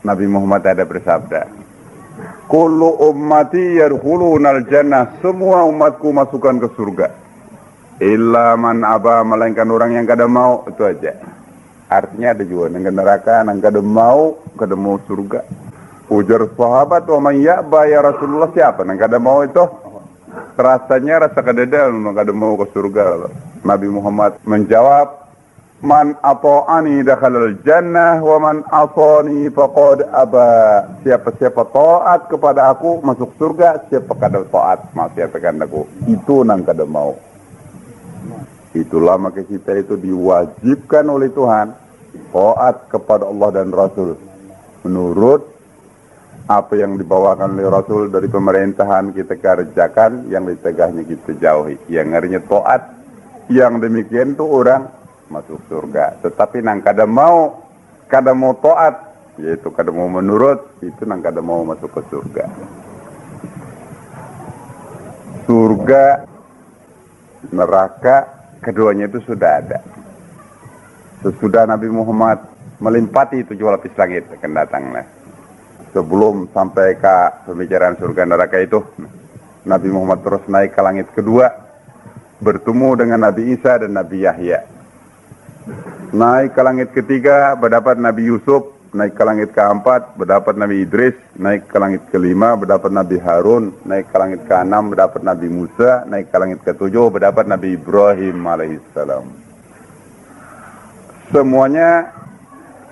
Nabi Muhammad ada bersabda, kullu ummati yadkhulunal jannah, semua umatku masukkan ke surga. Illa man aba, melainkan orang yang kada mau, itu aja. Artinya ada juga yang ke neraka, yang kada mau surga. Ujar sahabat, wa man ya'ba ya Rasulullah, siapa yang kada mau itu? Rasanya rasa kadedal, kada mau ke surga. Nabi Muhammad menjawab, man ata'ani dakhalal jannah wa man asani faqad aba. Siapa-siapa taat kepada aku masuk surga, siapa kada taat maksiatkan aku, itu nang kada mau. Itulah maka kita itu diwajibkan oleh Tuhan taat kepada Allah dan Rasul menurut apa yang dibawakan oleh Rasul dari pemerintahan kita kerjakan, yang ditegahnya kita jauhi. Yang ngerinya taat, yang demikian itu orang masuk surga. Tetapi nang kada mau taat, yaitu kada mau menurut, itu nang kada mau masuk ke surga. Surga, neraka, keduanya itu sudah ada. Sesudah Nabi Muhammad melimpati 7 lapis langit akan datanglah. Sebelum sampai ke pembicaraan surga neraka itu, Nabi Muhammad terus naik ke langit kedua, bertemu dengan Nabi Isa dan Nabi Yahya. Naik ke langit ketiga, berdapat Nabi Yusuf. Naik ke langit keempat, berdapat Nabi Idris. Naik ke langit kelima, berdapat Nabi Harun. Naik ke langit keenam, berdapat Nabi Musa. Naik ke langit ketujuh, berdapat Nabi Ibrahim alaihissalam. Semuanya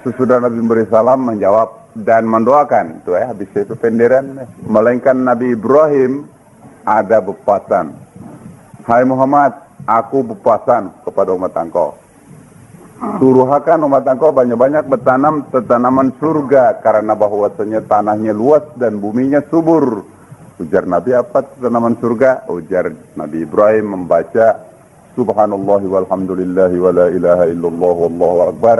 sesudah Nabi beri salam menjawab dan mendoakan. Itu habis itu penderan. Melainkan Nabi Ibrahim ada bepasan. Hai Muhammad, aku bepasan kepada umat engkau. Suruhakan umat engkau banyak-banyak bertanam tanaman surga, karena bahwasanya tanahnya luas dan buminya subur. Ujar Nabi, apa tanaman surga? Ujar Nabi Ibrahim membaca Subhanallah walhamdulillahi wa la ilaha illallah wallahu akbar.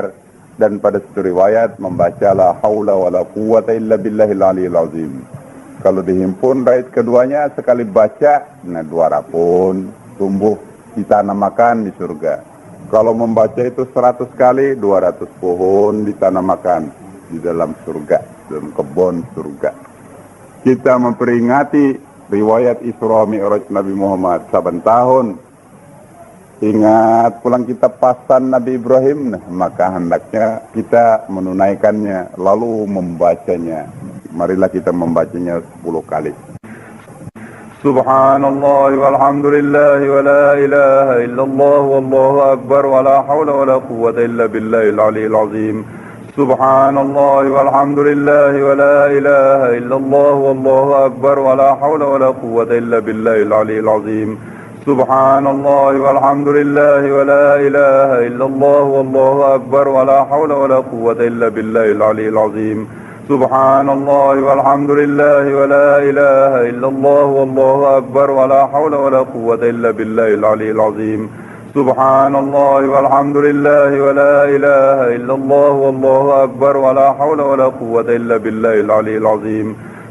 Dan pada satu riwayat membaca la haula wa la quwata illa billahil aliyil azim. Kalau dihimpun raid keduanya sekali baca, nah 200 pun tumbuh ditanamakan di surga. Kalau membaca itu 100 kali, 200 pohon ditanamakan di dalam surga, dalam kebun surga. Kita memperingati riwayat Isra Mi'raj Nabi Muhammad saban tahun. Ingat pulang kita pasan Nabi Ibrahim, nah, maka hendaknya kita menunaikannya, lalu membacanya. Marilah kita membacanya 10 kali. Subhanallah walhamdulillah wa la ilaha illallah wallahu akbar wa la hawla wa la quwwata illa billahil aliyil azim. Subhanallah walhamdulillah wa la ilaha illallah wallahu akbar wa la hawla wa la quwwata illa billahil aliyil azim. Subhanallah walhamdulillah wa la ilaha illallah wallahu akbar wa la hawla wa la quwwata illa billahil aliyil azim. Subhanallah walhamdulillah wa la ilaha illallah wallahu akbar wa la hawla wa la quwwata illa billahil aliyil azim. Subhanallah walhamdulillah wa la ilaha illallah wallahu akbar wa la hawla wa la quwwata illa billahil aliyil azim.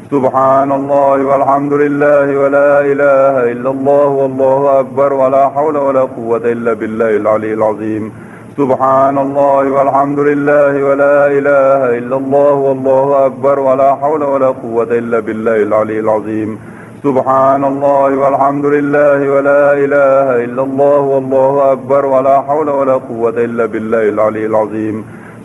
Subhanallah walhamdulillah wa la ilaha illallah wallahu akbar wa la hawla wa la quwwata illa billahil aliyil azim. Subhanallah walhamdulillah wa la ilaha illallah wallahu akbar wa la hawla wa la quwwata illa billahil aliyil azim. Subhanallah walhamdulillah wa la ilaha illallah wallahu akbar wa la hawla wa la quwwata illa billahil aliyil azim.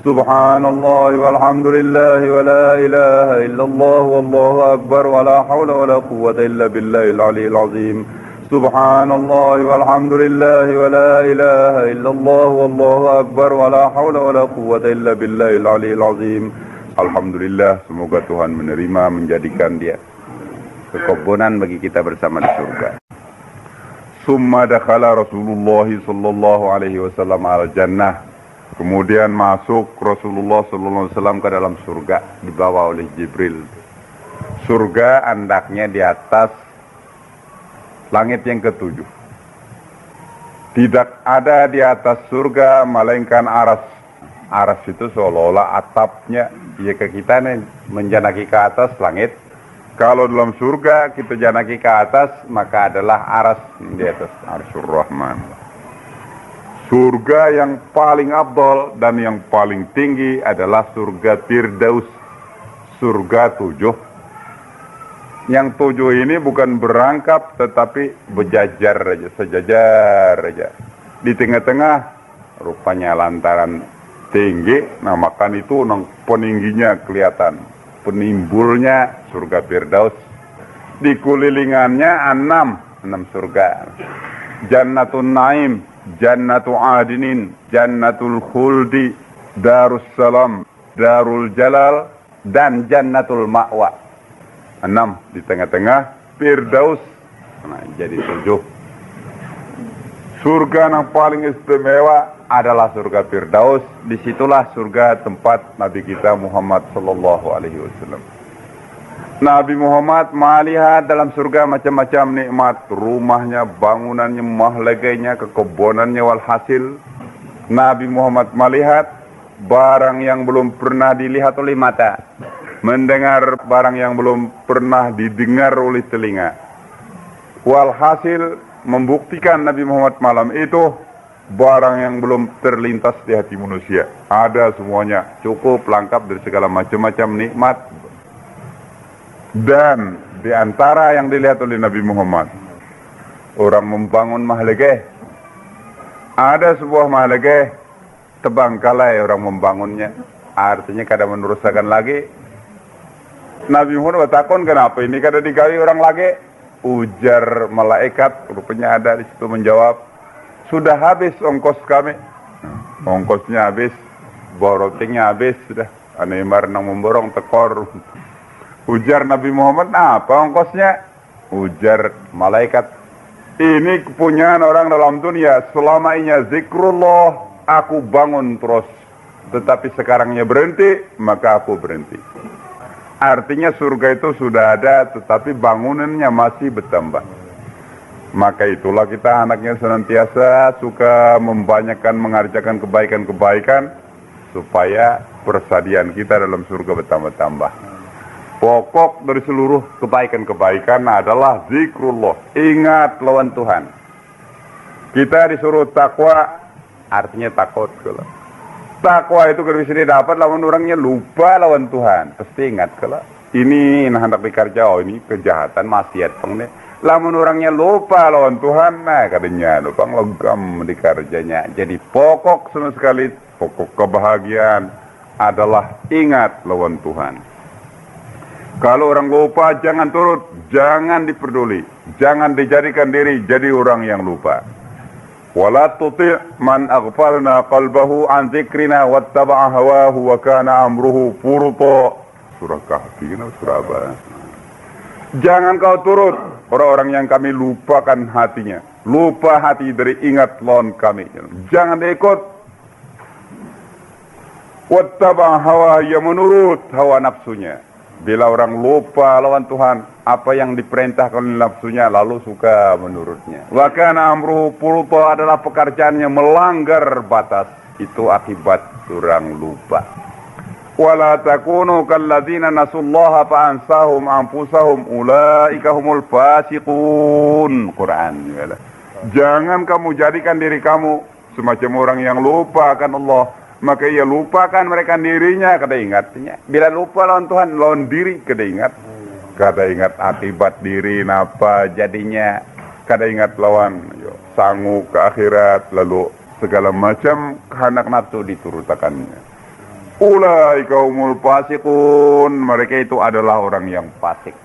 Subhanallah walhamdulillah wa la ilaha illallah wallahu akbar wa la hawla wa la quwwata illa billahil aliyil azim. Subhanallah walhamdulillah wa la ilaha illallah wallahu akbar wa la hawla wa la quwwata illa billahil aliyil azim. Alhamdulillah, semoga Tuhan menerima, menjadikan dia kekebunan bagi kita bersama di surga. Summa dakhala Rasulullah sallallahu alaihi wasallam al-jannah. Kemudian masuk Rasulullah sallallahu alaihi wasallam ke dalam surga, dibawa oleh Jibril. Surga andaknya di atas langit yang ke-7. Tidak ada di atas surga melainkan aras. Aras itu seolah-olah atapnya, ya ke kita nih menjanaki ke atas langit. Kalau dalam surga kita janaki ke atas, maka adalah aras di atas Arsyur Rahman. Surga yang paling afdal dan yang paling tinggi adalah surga Firdaus, surga 7. Yang 7 ini bukan berangkap tetapi berjajar aja, sejajar aja. Di tengah-tengah rupanya lantaran tinggi, nah makan itu peningginya kelihatan, penimbulnya surga Firdaus. Di kulilingannya 6 surga. Jannatun Naim, Jannatu Adinin, Jannatul Khuldi, Darussalam, Darul Jalal, dan Jannatul Ma'wa. 6 di tengah-tengah Firdaus. Nah, jadi 7. Surga yang paling istimewa adalah surga Firdaus. Disitulah surga tempat Nabi kita Muhammad sallallahu alaihi wasallam. Nabi Muhammad melihat dalam surga macam-macam nikmat, rumahnya, bangunannya, mahlegainya, kekebunannya, walhasil Nabi Muhammad melihat barang yang belum pernah dilihat oleh mata, mendengar barang yang belum pernah didengar oleh telinga. Walhasil membuktikan Nabi Muhammad malam itu barang yang belum terlintas di hati manusia. Ada semuanya, cukup lengkap dari segala macam-macam nikmat. Dan di antara yang dilihat oleh Nabi Muhammad, orang membangun mahlegeh. Ada sebuah mahlegeh, tebangkalai orang membangunnya. Artinya kada meneruskan lagi. Nabi Muhammad bertakon, kenapa ini kada digawi orang lagi? Ujar malaikat, rupanya ada di situ menjawab, sudah habis ongkos kami. Ongkosnya habis, boroknya habis sudah. Aneh nang memborong tekor. Ujar Nabi Muhammad, apa ongkosnya? Ujar malaikat, ini kepunyaan orang dalam dunia, selama ini zikrullah, aku bangun terus. Tetapi sekarangnya berhenti, maka aku berhenti. Artinya surga itu sudah ada, tetapi bangunannya masih bertambah. Maka itulah kita anaknya senantiasa suka membanyakkan, mengerjakan kebaikan-kebaikan, supaya persadian kita dalam surga bertambah-tambah. Pokok dari seluruh kebaikan-kebaikan adalah zikrullah. Ingat lawan Tuhan. Kita disuruh takwa, artinya takut. Takwa itu kalau bisa didapat lawan orangnya lupa lawan Tuhan. Pasti ingat kalau ini hendak dikerja, oh ini kejahatan, maksiat pengen. Lawan orangnya lupa lawan Tuhan, nah katanya lupa logam dikerjanya. Jadi pokok sama sekali, pokok kebahagiaan adalah ingat lawan Tuhan. Kalau orang lupa jangan turut, jangan diperduli, jangan dijadikan diri jadi orang yang lupa. Wala tuti' man aghfalna qalbahu an dzikrina wattaba'a hawahu wa kana amruhu furta. Surah Kahfi, surah apa? Jangan kau turut orang-orang yang kami lupakan hatinya, lupa hati dari ingat lawan kami. Jangan diikut. Wattaba'a hawa, yang menurut hawa nafsunya. Bila orang lupa lawan Tuhan, apa yang diperintahkan oleh nafsunya lalu suka menurutnya. Wa kana amruhu furta, adalah pekerjaannya melanggar batas. Itu akibat orang lupa. Wala takunu kalladzina nasullaha fa ansahum anfusahum ulaika humul fasiqun. Quran. Jangan kamu jadikan diri kamu semacam orang yang lupa akan Allah, maka ia lupakan mereka dirinya, kada ingatnya. Bila lupa lawan Tuhan, lawan diri kada ingat. Kada ingat akibat diri napa jadinya, kada ingat lawan sanggup ke akhirat, lalu segala macam kehendak nafsu diturutakannya. Ulaika humul fasiqun, mereka itu adalah orang yang fasik.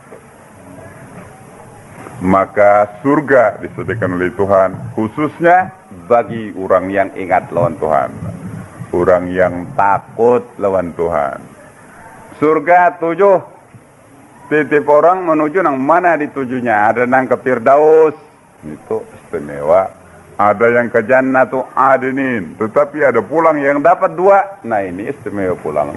Maka surga disediakan oleh Tuhan khususnya bagi orang yang ingat lawan Tuhan, orang yang takut lawan Tuhan. Surga 7 titip orang menuju nang mana ditujunya. Ada nang ke Firdaus, itu istimewa. Ada yang ke Jannatu Adinin, tetapi ada pulang yang dapat 2. Nah ini istimewa pulang.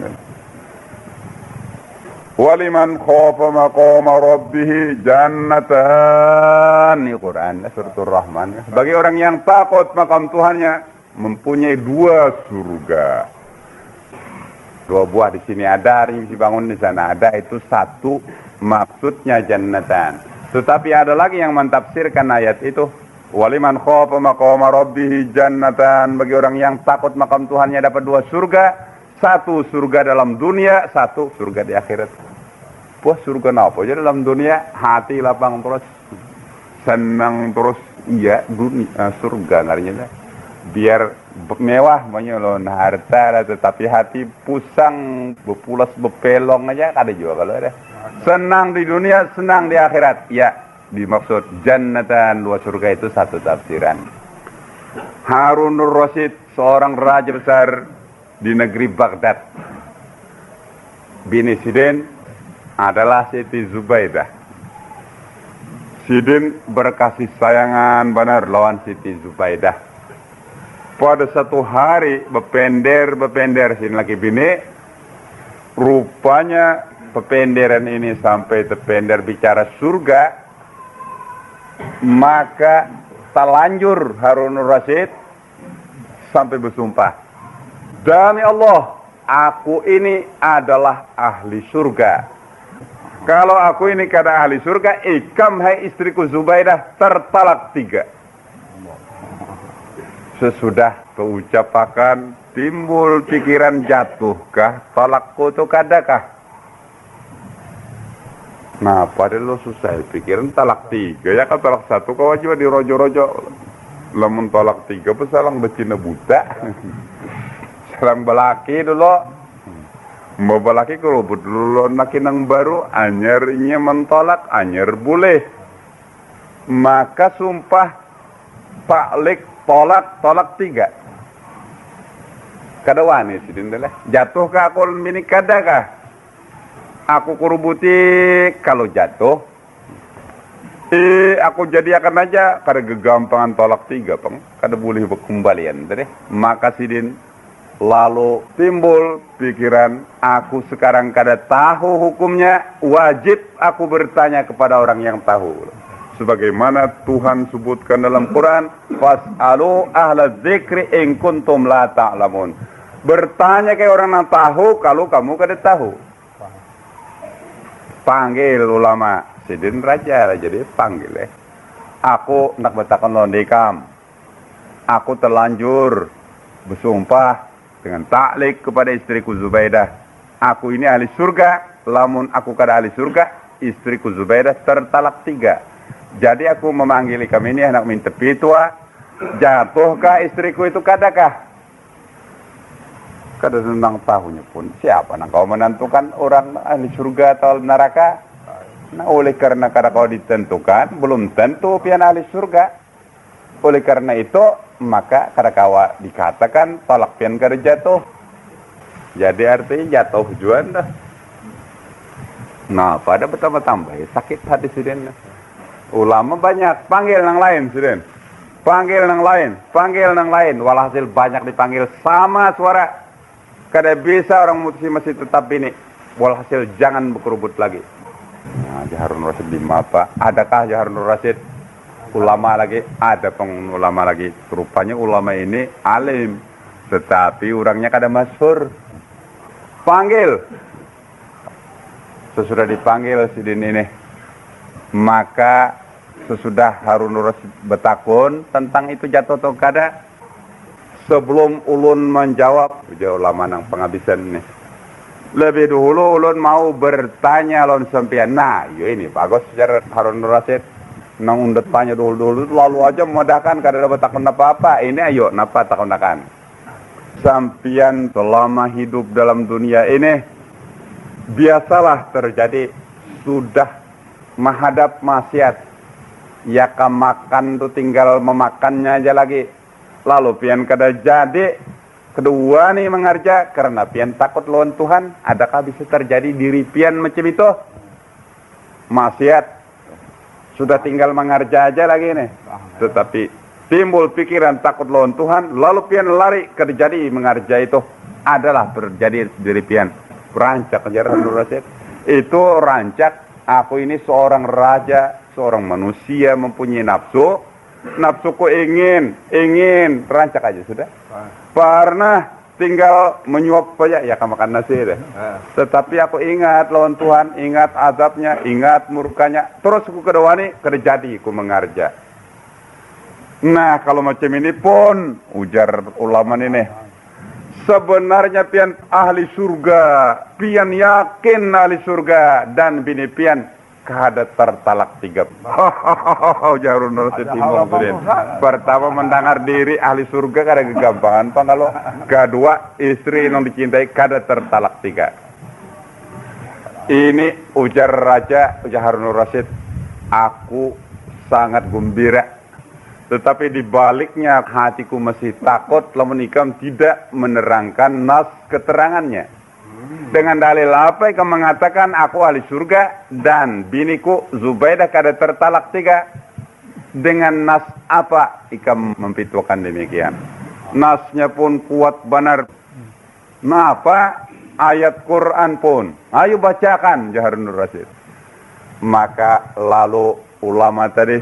Waliman khafa maqama rabbih jannatan. Ini Quran, Suratul Rahman. Bagi orang yang takut makam Tuhannya, mempunyai 2 surga. 2 buah di sini ada, yang dibangun di sana ada, itu 1 maksudnya jannatan. Tetapi ada lagi yang mentafsirkan ayat itu, Waliman khafa maqama rabbih jannatan, bagi orang yang takut makam Tuhannya dapat 2 surga, 1 surga dalam dunia, 1 surga di akhirat. Wah, surga apa aja dalam dunia, hati lapang terus, senang terus, iya dunia surga ngarinya. Biar mewah menyolon harta, tetapi hati pusang, bepulas bepelong aja ada juga kalau ada. Senang di dunia, senang di akhirat. Ya, dimaksud jannatan, 2 surga itu 1 tafsiran. Harunur Rasyid, seorang raja besar di negeri Baghdad. Bini Sidin adalah Siti Zubaidah. Sidin berkasih sayangan benar lawan Siti Zubaidah. Pada satu hari bepender Sidin lagi bini, rupanya pependeran ini sampai terpender bicara surga, maka terlanjur Harunur Rasyid sampai bersumpah, demi Allah, aku ini adalah ahli surga. Kalau aku ini kada ahli surga, ikam hai istriku Zubaidah tertalak 3. Sesudah keucapakan timbul pikiran, jatuhkah talakku itu kadakah? Nah, padahal lo susah pikiran talak 3 ya kan, talak 1 kau aja di rojo-rojo. Lamun talak 3 pesalang becina buta. Salang balaki dulu. Mau balaki kalau dulu nakinang baru anyarnya mentolak, anyar boleh. Maka sumpah taklik tolak 3. Kada wani sidin deh. Jatuhkah aku bini kadakah? Aku kurubuti kalau jatuh. Aku jadi akan aja kada gegampangan tolak 3 peng. Kada boleh berkembalian deh. Maka sidin lalu timbul pikiran, aku sekarang kada tahu hukumnya, wajib aku bertanya kepada orang yang tahu. Sebagaimana Tuhan sebutkan dalam Quran, fas'alu ahla dzikri in kuntum la ta'lamun. Bertanya ke orang yang tahu kalau kamu kada tahu. Panggil ulama, Sidin raja jadi panggil Aku nak bertakon londekam. Aku terlanjur bersumpah dengan taklik kepada istriku Zubaidah. Aku ini ahli surga, lamun aku kada ahli surga, istriku Zubaidah tertalak 3. Jadi aku memanggil kami ini anak minta pitua, jatuhkah istriku itu kadakah? Kada tentang tahunya pun. Siapa nak kau menentukan orang ahli surga atau neraka? Nah, oleh karena kada kau ditentukan, belum tentu pian ahli surga. Oleh karena itu, maka kada kawa dikatakan tolak pian kada jatuh. Jadi artinya jatuh juan dah. Nah, pada bertambah-tambah sakit hati Sidin. Ulama banyak, panggil yang lain Sidin. Panggil yang lain. Walhasil banyak dipanggil sama suara. Kada bisa orang masih tetap bini. Walhasil jangan berkerubut lagi. Nah, Harun Rasyid di mapa. Adakah Harun Rasyid ulama lagi? Ada ulama lagi. Rupanya ulama ini alim, tetapi orangnya kada masyhur. Panggil. Sesudah dipanggil Sidin ini, maka sesudah Harun Rasyid bertakun tentang itu jatuh atau kada, sebelum ulun menjawab, jauh lama nang penghabisan ini. Lebih dulu ulun mau bertanya lawan sampean. Nah, yo ini bagus secara Harun Rasyid. Nang undet tanya dulu lalu aja memudahkan kada dapat takon apa-apa. Ini ayo napa takonakan. Sampean selama hidup dalam dunia ini biasalah terjadi sudah menghadap maksiat. Ya makan tuh tinggal memakannya aja lagi. Lalu pian kada jadi kedua nih mengarja karena pian takut lawan Tuhan. Adakah bisa terjadi diri pian macam itu? Maksiat sudah tinggal mengarja aja lagi nih. Tetapi timbul pikiran takut lawan Tuhan, lalu pian lari terjadi mengarja itu adalah terjadi diri pian. Rancak ajaran Harun Rasyid. Itu rancak, aku ini seorang raja, seorang manusia mempunyai nafsu. Nafsuku ingin rancak aja sudah. Karena tinggal menyuap saja ya makan nasi deh. Tetapi aku ingat lawan Tuhan, ingat azabnya, ingat murkanya. Terus aku kedawani kerjadi aku mengarja. Nah, kalau macam ini pun, ujar ulama ini, sebenarnya pian ahli surga, pian yakin ahli surga, dan bini pian kada tertalak 3. Jarun Timur Sudin. Pertama mendengar diri ahli surga kada kegampangan, pak kalau kedua istri yang dicintai kada tertalak 3. Ini ujar Raja, ujar Harun Rasid, aku sangat gembira. Tetapi di baliknya hatiku masih takut lamun ikam tidak menerangkan nas keterangannya. Dengan dalil apa ikam mengatakan aku ahli surga dan biniku Zubaidah kada tertalak 3? Dengan nas apa ikam mempituakan demikian? Nasnya pun kuat benar. Nah apa? Ayat Quran pun. Ayo bacakan, Harun Rasid. Maka lalu ulama tadi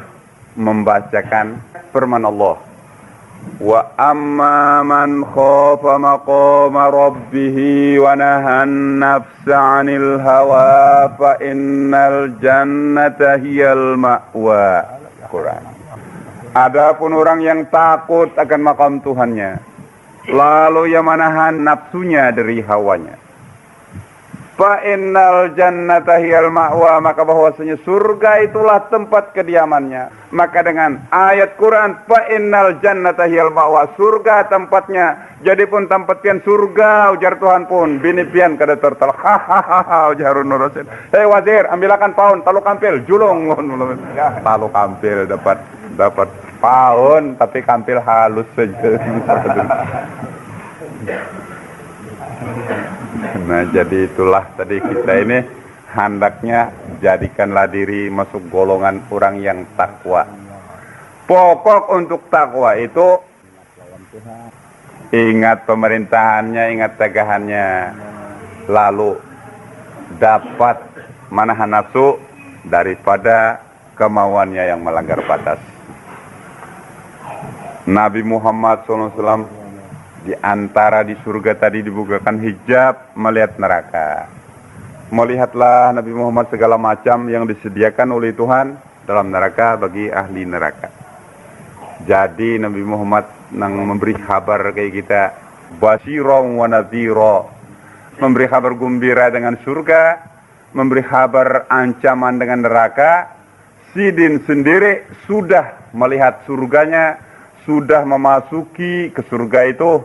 membacakan firman Allah, wa amma man khafa maqama rabbih wa nahan nafsa 'anil hawa fa innal jannata hiyal ma'wa. Quran. Adapun orang yang takut akan makam Tuhannya, lalu yang menahan nafsunya dari hawanya, fa innal jannata hiyal ma'wa, maka bahwasanya surga itulah tempat kediamannya. Maka dengan ayat Quran, fa innal jannata hiyal ma'wa, surga tempatnya. Jadi pun tempat pian surga, ujar Tuhan pun bini pian kada tertalak. Hahaha, ujar Harun Rasid. Hei wazir, ambilakan paun, talu kampil, julung. Talu kampil dapat paun, tapi kampil halus saja. Nah, jadi itulah tadi kita ini hendaknya jadikanlah diri masuk golongan orang yang takwa. Pokok untuk takwa itu ingat pemerintahannya, ingat tegahannya, lalu dapat menahan nafsu daripada kemauannya yang melanggar batas. Nabi Muhammad SAW di antara di surga tadi dibukakan hijab melihat neraka. Melihatlah Nabi Muhammad segala macam yang disediakan oleh Tuhan dalam neraka bagi ahli neraka. Jadi Nabi Muhammad memberi kabar kayak kita, basyirun wa nadhira, memberi kabar gembira dengan surga, memberi kabar ancaman dengan neraka. Sidin sendiri sudah melihat surganya, sudah memasuki ke surga itu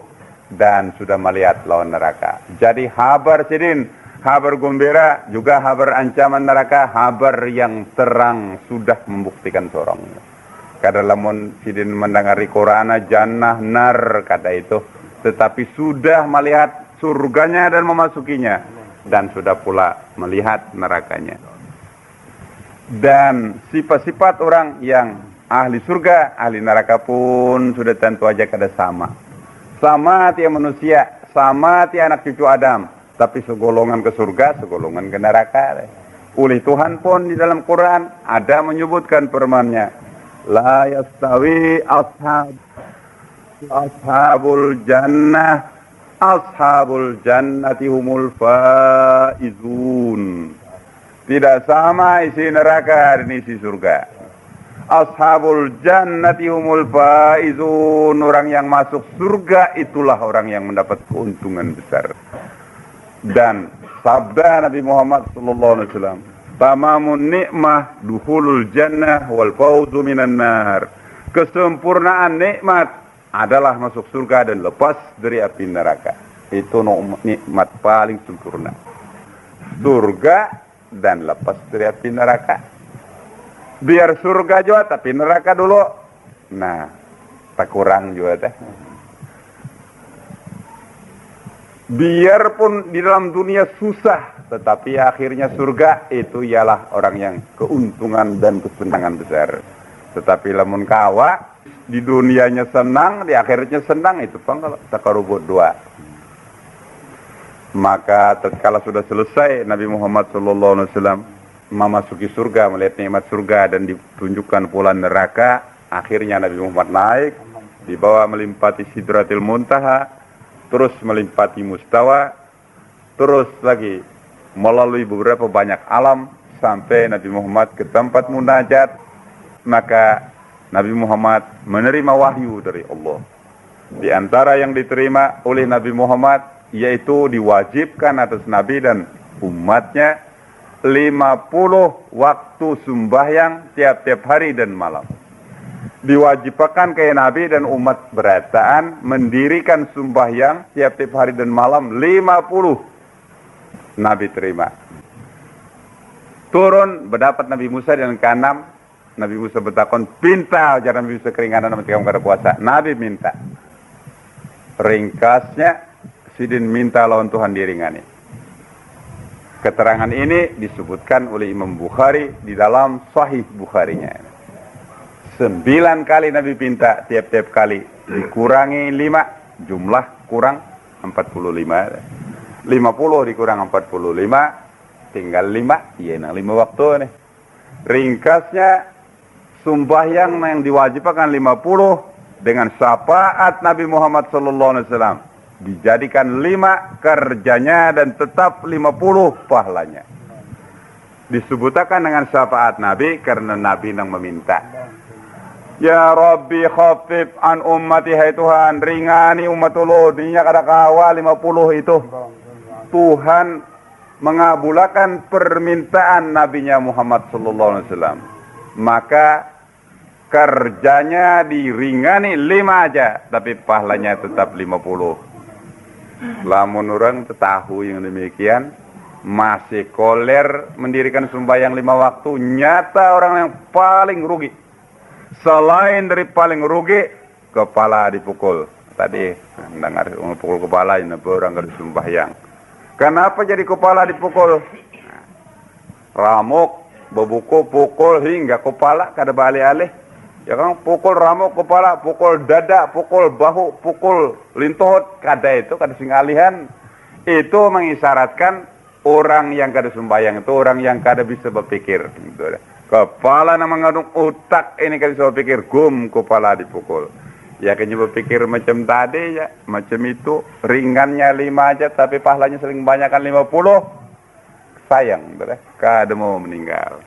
dan sudah melihat lawan neraka. Jadi habar sidin, habar gembira, juga habar ancaman neraka, habar yang terang sudah membuktikan seorang. Kada lamun sidin mendengari Quran jannah nar kata itu, tetapi sudah melihat surganya dan memasukinya dan sudah pula melihat nerakanya. Dan sifat-sifat orang yang ahli surga, ahli neraka pun sudah tentu aja kada sama. Sama tiap manusia, sama tiap anak cucu Adam, tapi segolongan ke surga, segolongan ke neraka. Oleh Tuhan pun di dalam Quran ada menyebutkan firman-Nya, la yastawi ashabul jannati humul faizun. Tidak sama isi neraka dan isi surga. Ashabul jannati humul faizun, orang yang masuk surga itulah orang yang mendapat keuntungan besar. Dan sabda Nabi Muhammad sallallahu alaihi wasallam, tamamun nikmah dukhulul jannah wal fauzu minan nar. Kesempurnaan nikmat adalah masuk surga dan lepas dari api neraka. Itu nikmat paling sempurna. Surga dan lepas dari api neraka. Biar surga juga tapi neraka dulu. Nah, tak kurang juga teh. Biarpun di dalam dunia susah, tetapi akhirnya surga itu ialah orang yang keuntungan dan kesenangan besar. Tetapi lamun kawa di dunianya senang, di akhirnya senang, itu pun kalau takarubut dua. Maka tatkala sudah selesai Nabi Muhammad SAW memasuki surga, melihat nikmat surga dan ditunjukkan pula neraka, akhirnya Nabi Muhammad naik, dibawa melimpati Sidratil Muntaha, terus melimpati Mustawa, terus lagi melalui beberapa banyak alam sampai Nabi Muhammad ke tempat munajat. Maka Nabi Muhammad menerima wahyu dari Allah. Di antara yang diterima oleh Nabi Muhammad yaitu diwajibkan atas Nabi dan umatnya 50 waktu sembahyang tiap-tiap hari dan malam. Diwajibkan ke Nabi dan umat berataan mendirikan sembahyang tiap-tiap hari dan malam 50. Nabi terima. Turun berdapat Nabi Musa dan ke-6. Nabi Musa bertakon, pinta ajar Nabi Musa keringanan sama tiga kada kuasa. Nabi minta. Ringkasnya, Sidin minta lawan Tuhan diringani. Keterangan ini disebutkan oleh Imam Bukhari di dalam Sahih Bukharinya. 9 kali Nabi pinta, tiap-tiap kali dikurangi 5, jumlah kurang 45. 50 dikurang 45, tinggal 5, iya nang 5 waktu nih. Ringkasnya, sembahyang yang diwajibkan 50 dengan syafaat Nabi Muhammad SAW dijadikan 5 kerjanya dan tetap 50 pahalanya. Disebutkan dengan syafaat Nabi karena Nabi yang meminta. Ya Rabbi khafif an ummati, hai Tuhan ringani umat ulu dinya kada kawa 50 itu. Tuhan mengabulkan permintaan Nabinya Muhammad SAW. Maka kerjanya diringani 5 aja, tapi pahalanya tetap 50. Lamun orang tahu yang demikian, masih koler mendirikan sembahyang 5 waktu, nyata orang yang paling rugi. Selain dari paling rugi, kepala dipukul. Tadi dengar pukul kepala ini orang harus sembahyang. Kenapa jadi kepala dipukul? Ramuk, bebuku, pukul hingga kepala kada balik-alih. Ya kan, pukul ramuk kepala, pukul dada, pukul bahu, pukul lintohot, kada itu kada singalihan. Itu mengisyaratkan orang yang kada sembahyang itu orang yang kada bisa berpikir. Gitu. Kepala yang mengandung otak ini kada bisa berpikir, kepala dipukul. Ya kayaknya berpikir macam tadi ya, macam itu ringannya 5 aja tapi pahalanya sering banyakkan 50. Sayang, kada mau meninggal.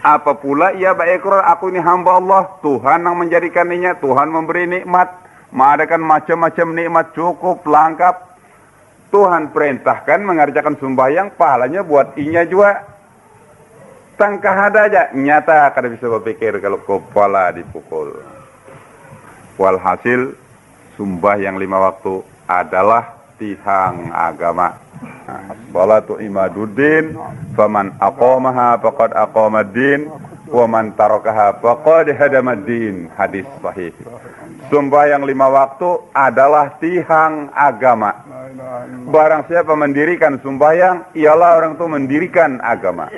Apa pula ia berekor aku ini hamba Allah, Tuhan yang menjadikannya, Tuhan memberi nikmat, mengadakan macam-macam nikmat cukup lengkap. Tuhan perintahkan mengerjakan sembahyang, pahalanya buat inya juga. Tangkah ada aja, nyata kada bisa berpikir kalau kepala dipukul. Walhasil sembahyang 5 waktu adalah tihang agama. Salatu imaduddin, faman aqamaha faqad aqamaddin, wa man tarakaha faqad hadamaddin. Hadis sahih. Sembahyang 5 waktu adalah tihang agama. Barang siapa mendirikan sembahyang, ialah orang itu mendirikan agama.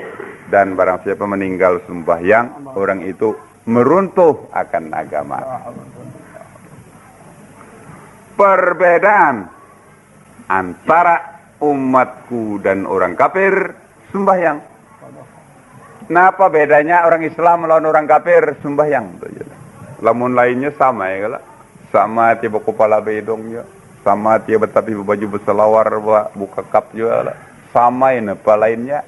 Dan barang siapa meninggal sembahyang, orang itu meruntuh akan agama. Perbedaan antara umatku dan orang kafir sembahyang. Kenapa bedanya orang Islam melawan orang kafir sembahyang? Lamun lainnya sama ya, sama tiba kepala bedongnya, sama tiba tapi baju berselawar buka kap juga, sama ini apa lainnya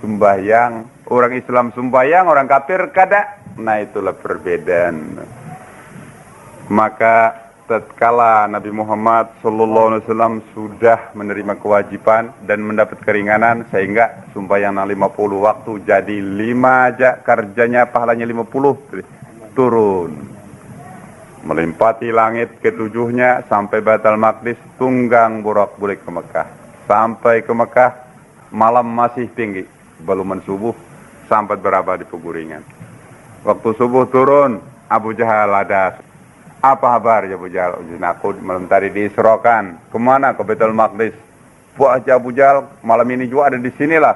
sembahyang. Orang Islam sembahyang, orang kafir kada. Nah itulah perbedaan. Maka tatkala Nabi Muhammad SAW sudah menerima kewajiban dan mendapat keringanan sehingga sembahyang 50 waktu jadi 5 aja kerjanya pahalanya 50 turun melimpati langit ketujuhnya sampai Baitul Maqdis, tunggang bolak-balik ke Mekah. Sampai ke Mekah malam masih tinggi, belum mensubuh sampai berapa di peguringan. Waktu subuh turun, Abu Jahal ada. Apa kabar ya Abu Jahal? Aku malam tadi diisrokan. Kemana? Ke Baitul Maqdis. Wah Abu Jahal, malam ini juga ada di sinilah.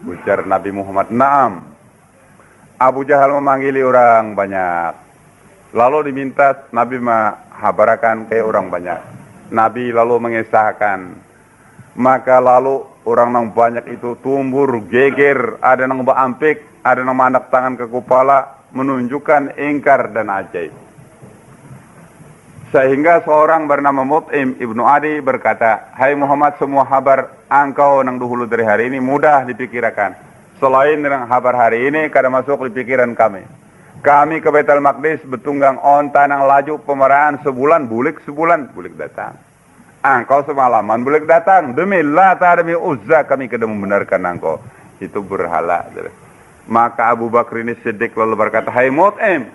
Ujar Nabi Muhammad, naam. Abu Jahal memanggili orang banyak. Lalu diminta Nabi menghabarakan ke orang banyak. Nabi lalu mengisahkan. Maka lalu orang yang banyak itu tumbur, geger, ada yang berampik, ada yang anak tangan ke kepala, menunjukkan ingkar dan ajaib. Sehingga seorang bernama Mut'im Ibnu Adi berkata, hai Muhammad, semua kabar engkau nang dahulu dari hari ini mudah dipikirkan. Selain dengan kabar hari ini, kada masuk di pikiran kami. Kami ke Baitul Maqdis betunggang onta nang laju pemerahan sebulan, bulik datang. Engkau semalaman bulik datang. Demi Lata, demi Uzza kami kedua membenarkan engkau. Itu berhala. Maka Abu Bakar ini Siddiq lalu berkata, hai Mut'im,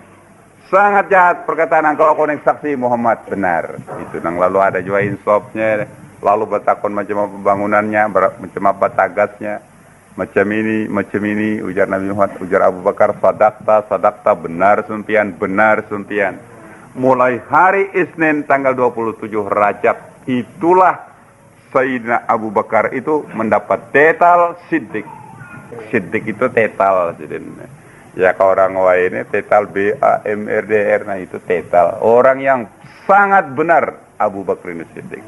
sangat jahat perkataan engkau, aku ning saksi Muhammad benar. Itu nang lalu ada juga insafnya. Lalu bertakon macam apa pembangunannya, macam apa tagasnya. Macam ini, ujar Nabi Muhammad, ujar Abu Bakar, sadaqta, benar sumpian. Mulai hari Isnin tanggal 27 Rajab, itulah Sayyidina Abu Bakar itu mendapat tetal Siddiq. Siddiq itu tetal. Ya kalau orang lain ini tetal BAMRDR, nah itu tetal. Orang yang sangat benar Abu Bakar ini Siddiq.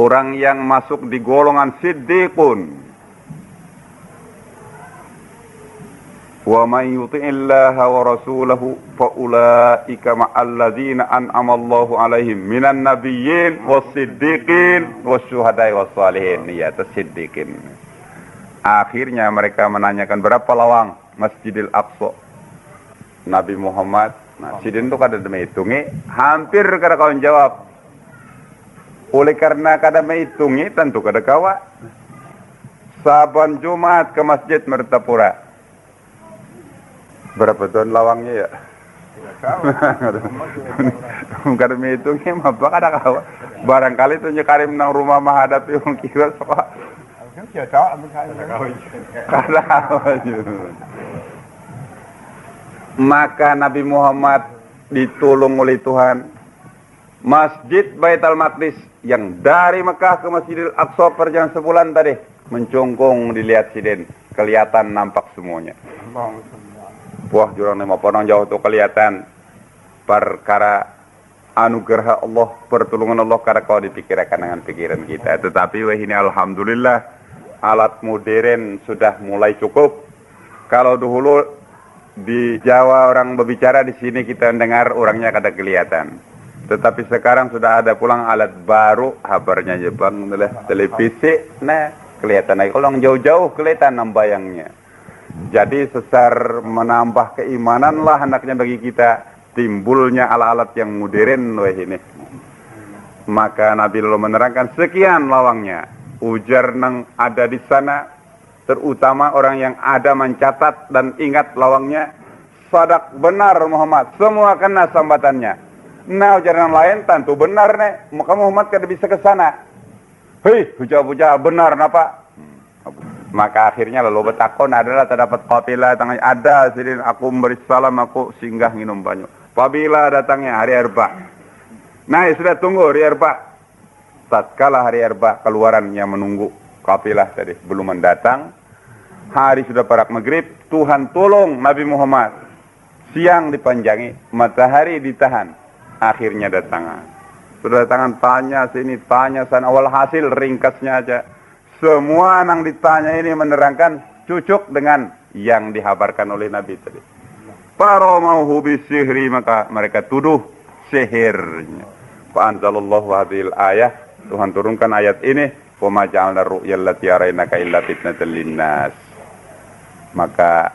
Orang yang masuk di golongan Siddiqun. Wa may yuti'illaha wa rasulahu fa ulaika ma'al ladzina an'ama Allahu 'alaihim minan nabiyyin was-siddiqin wasyuhada'i was-shalihin. Ya, tas-siddiqin. Akhirnya mereka menanyakan berapa lawang Masjidil Aqsa. Nabi Muhammad, nah sidin itu kada menghitungi, hampir kada kawan jawab. Oleh karena kada menghitungi, tentu kada kawa. Saban Jumat ke Masjid Mertapura. Berapa tahun lawangnya ya? Kada menghitungi, apa kada kawa. Barangkali itu nyekarim nang rumah menghadapi orang kira soal. Kada kawa. Maka Nabi Muhammad ditolong oleh Tuhan. Masjid Baitul Maqdis yang dari Mekah ke Masjidil Aqsa perjalanan sebulan tadi mencongkong dilihat siden, kelihatan nampak semuanya. Wah, jurang nama ponong jauh tuh kelihatan perkara anugerah Allah, pertolongan Allah kada kau dipikirkan dengan pikiran kita. Tetapi wah ini alhamdulillah alat modern sudah mulai cukup. Kalau dahulu di Jawa orang berbicara, di sini kita dengar orangnya kada kelihatan. Tetapi sekarang sudah ada pulang alat baru, kabarnya Jepang adalah televisi, nah kelihatan lagi. Kalau jauh-jauh kelihatan nambayangnya. Jadi sesar menambah keimanan lah hendaknya bagi kita, timbulnya alat-alat yang modern weh ini. Maka Nabi lalu menerangkan sekian lawangnya. Ujar nang ada di sana, terutama orang yang ada mencatat dan ingat lawangnya, sadak benar Muhammad, semua kena sambatannya. Nah, ujaran lain tentu benar nih, maka Muhammad kada bisa ke sana. Hei, hujah-hujah benar napa? Maka akhirnya lalu bertakon adalah terdapat kafilah datangnya, ada sidin aku memberi salam, aku singgah minum banyak. Apabila datangnya hari Arba. Nah, sudah tunggu hari Arba. Tatkala hari Arba keluarannya menunggu kafilah tadi belum mendatang. Hari sudah parak maghrib, Tuhan tolong Nabi Muhammad. Siang dipanjangi, matahari ditahan. Akhirnya datang. Sudah datangan tanya sini, tanya sana. Awal hasil ringkasnya aja. Semua yang ditanya ini menerangkan cocok dengan yang dihabarkan oleh Nabi tadi. Para mau hubi sihri, maka mereka tuduh sihirnya. Fa'anzalallahu hadhil ayah. Tuhan turunkan ayat ini. Wa ma ja'alna ru'yal lati arainaka illa fitnatan linnas. Maka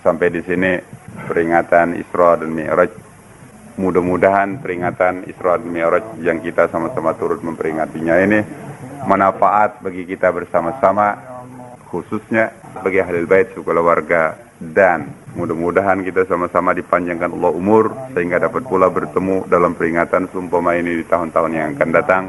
sampai di sini peringatan Isra dan Mi'raj. Mudah-mudahan peringatan Isra dan Mi'raj yang kita sama-sama turut memperingatinya ini manfaat bagi kita bersama-sama, khususnya bagi Ahlul Bait, keluarga, dan mudah-mudahan kita sama-sama dipanjangkan Allah umur sehingga dapat pula bertemu dalam peringatan seumpama ini di tahun-tahun yang akan datang.